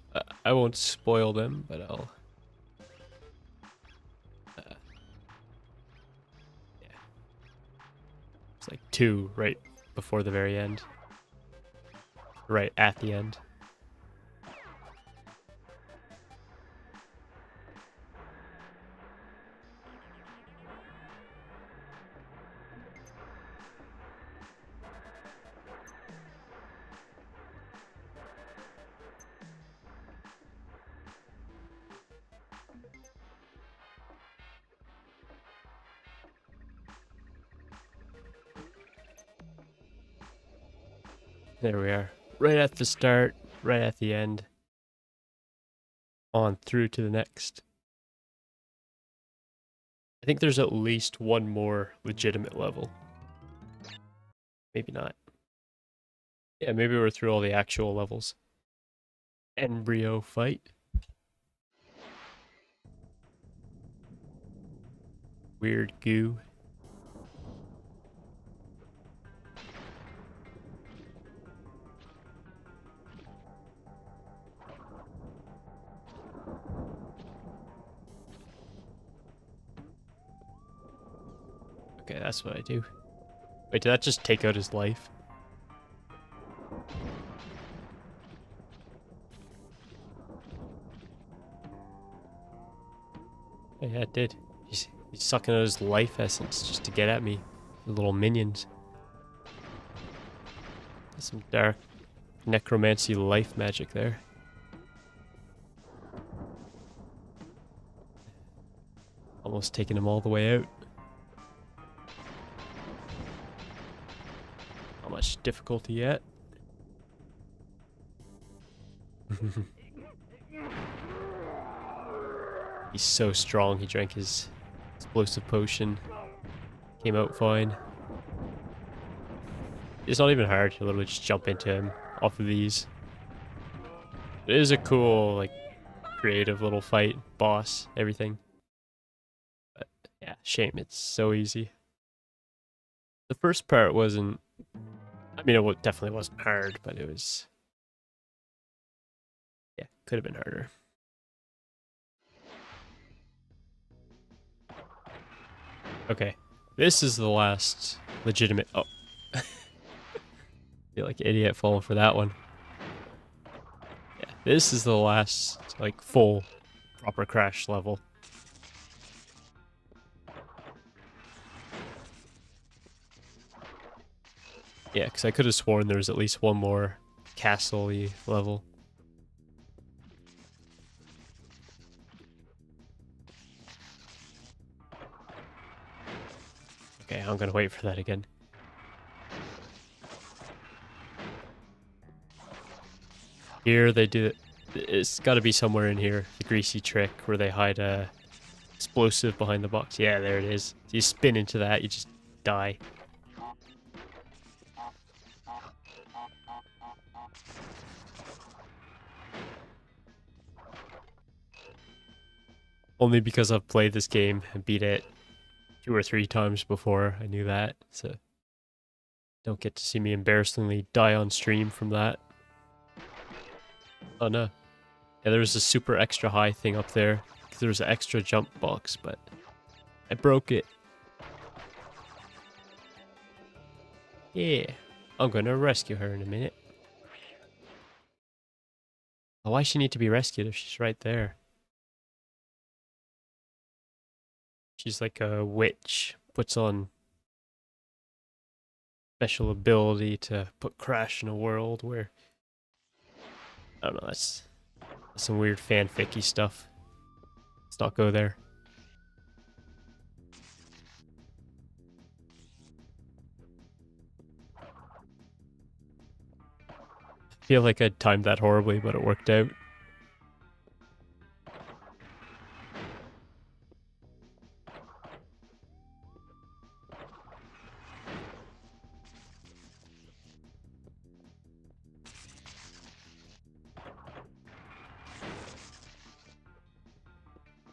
I won't spoil them, but I'll... yeah. It's like two right before the very end. Right at the end. There we are. Right at the start, right at the end. On through to the next. I think there's at least one more legitimate level. Maybe not. Yeah, maybe we're through all the actual levels. Embryo fight. Weird goo. Okay, that's what I do. Wait, did that just take out his life? Yeah, it did. He's sucking out his life essence just to get at me. The little minions. That's some dark necromancy life magic there. Almost taking him all the way out. Not much difficulty yet. He's so strong, he drank his explosive potion. Came out fine. It's not even hard, you literally just jump into him off of these. It is a cool, like, creative little fight, boss, everything. But yeah, shame it's so easy. The first part wasn't, I mean, it definitely wasn't hard, but it was, yeah, could have been harder. Okay, this is the last legitimate, oh. Feel like an idiot falling for that one. Yeah, this is the last, like, full, proper Crash level. Yeah, because I could have sworn there was at least one more castle-y level. Okay, I'm gonna wait for that again. Here they do it. It's got to be somewhere in here. The greasy trick where they hide a explosive behind the box. Yeah, there it is. You spin into that, you just die. Only because I've played this game and beat it 2 or 3 times before. I knew that, so don't get to see me embarrassingly die on stream from that. Oh no. Yeah, there's a super extra high thing up there. There's an extra jump box, but I broke it. Yeah, I'm gonna rescue her in a minute. Oh, why does she need to be rescued if she's right there? She's like a witch, puts on special ability to put Crash in a world where, I don't know, that's some weird fanficky stuff. Let's not go there. I feel like I timed that horribly, but it worked out.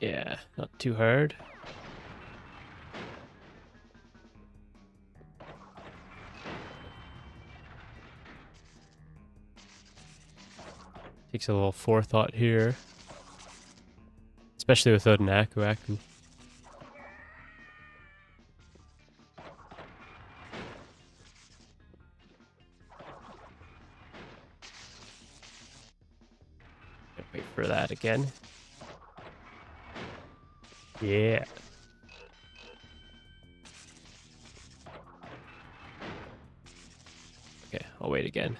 Yeah, not too hard. Takes a little forethought here. Especially without an Aku. Wait for that again. Yeah. Okay, I'll wait again.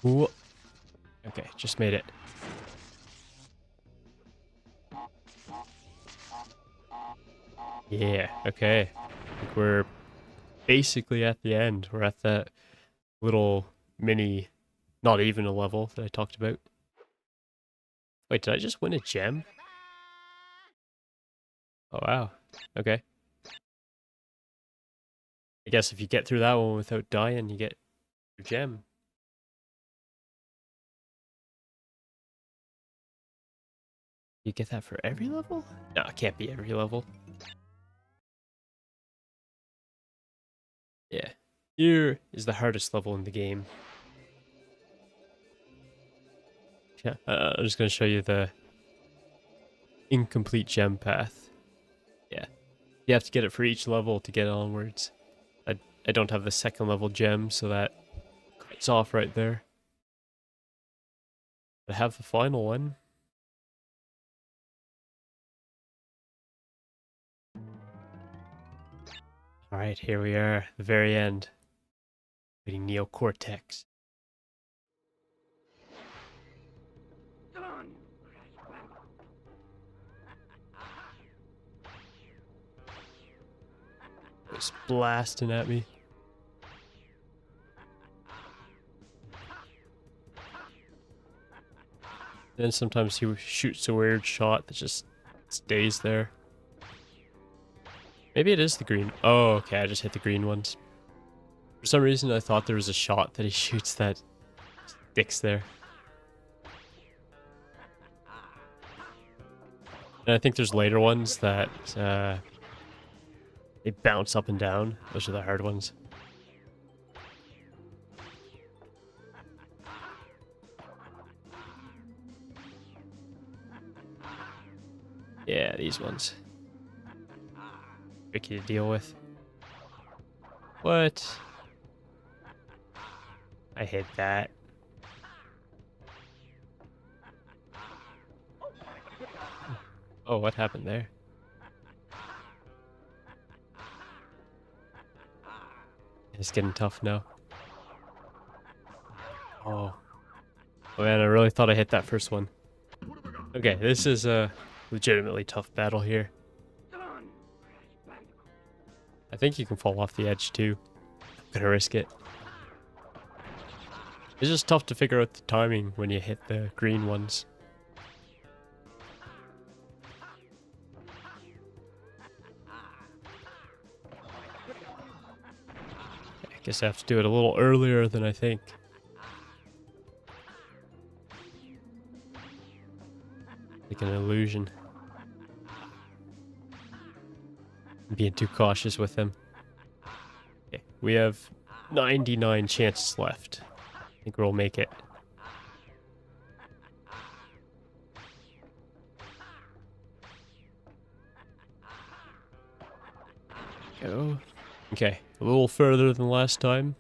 Ooh. Okay, just made it. Yeah, okay. I think we're basically at the end. We're at that little mini, not even a level that I talked about. Wait, did I just win a gem? Oh, wow. Okay. I guess if you get through that one without dying, you get your gem. You get that for every level? No, it can't be every level. Yeah. Here is the hardest level in the game. Yeah, I'm just going to show you the incomplete gem path. Yeah. You have to get it for each level to get onwards. I don't have the second level gem, so that cuts off right there. I have the final one. Alright, here we are, the very end. Waiting Neocortex. It's blasting at me. Then sometimes he shoots a weird shot that just stays there. Maybe it is the green. Oh, okay, I just hit the green ones. For some reason, I thought there was a shot that he shoots that sticks there. And I think there's later ones that they bounce up and down. Those are the hard ones. Yeah, these ones. Tricky to deal with. What? I hit that. Oh, what happened there? It's getting tough now. Oh. Oh man, I really thought I hit that first one. Okay, this is a legitimately tough battle here. I think you can fall off the edge too. I'm gonna risk it. It's just tough to figure out the timing when you hit the green ones. I guess I have to do it a little earlier than I think. Like an illusion. I'm being too cautious with him. Okay, we have 99 chances left. I think we'll make it. Go. Okay, a little further than last time.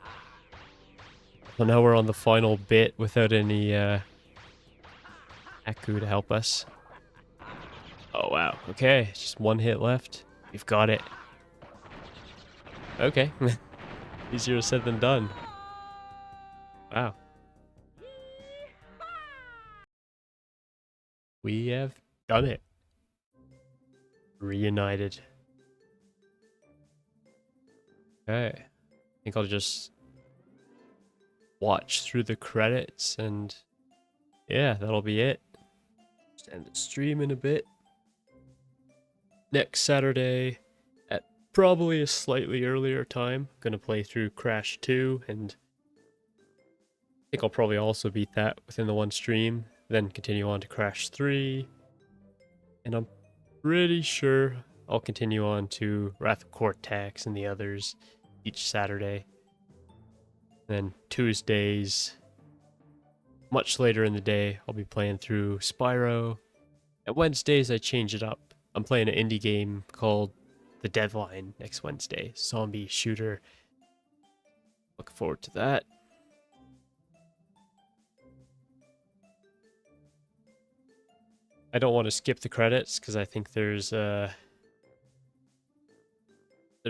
So now we're on the final bit without any Aku to help us. Oh wow, okay, just one hit left. We've got it. Okay, easier said than done. Wow. We have done it. Reunited. Okay. I think I'll just watch through the credits and yeah, that'll be it. Just end the stream in a bit. Next Saturday at probably a slightly earlier time, gonna play through Crash 2 and I think I'll probably also beat that within the one stream, then continue on to Crash 3. And I'm pretty sure I'll continue on to Wrath of Cortex and the others each Saturday. Then Tuesdays, much later in the day, I'll be playing through Spyro. At Wednesdays, I change it up. I'm playing an indie game called The Deadline next Wednesday. Zombie shooter. Looking forward to that. I don't want to skip the credits because I think there's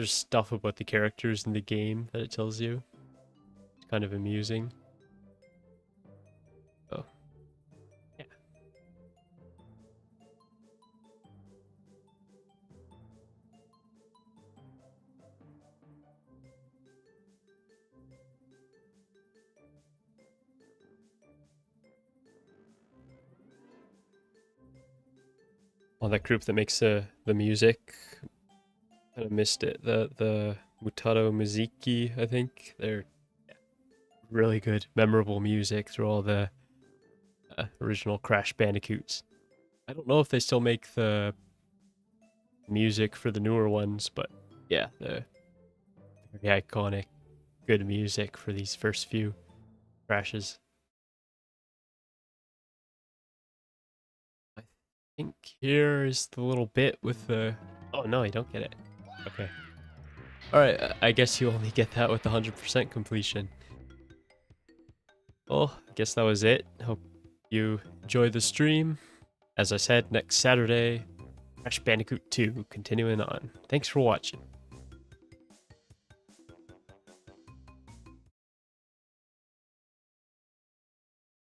stuff about the characters in the game that it tells you. It's kind of amusing. Oh. Yeah. Oh, that group that makes the music. Kind of missed it. The Mutato Muziki, I think. They're really good, memorable music through all the original Crash Bandicoots. I don't know if they still make the music for the newer ones, but yeah, the very iconic, good music for these first few Crashes. I think here is the little bit with the... Oh no, you don't get it. Okay. Alright, I guess you only get that with 100% completion. Well, I guess that was it. Hope you enjoyed the stream. As I said, next Saturday, Crash Bandicoot 2 continuing on. Thanks for watching.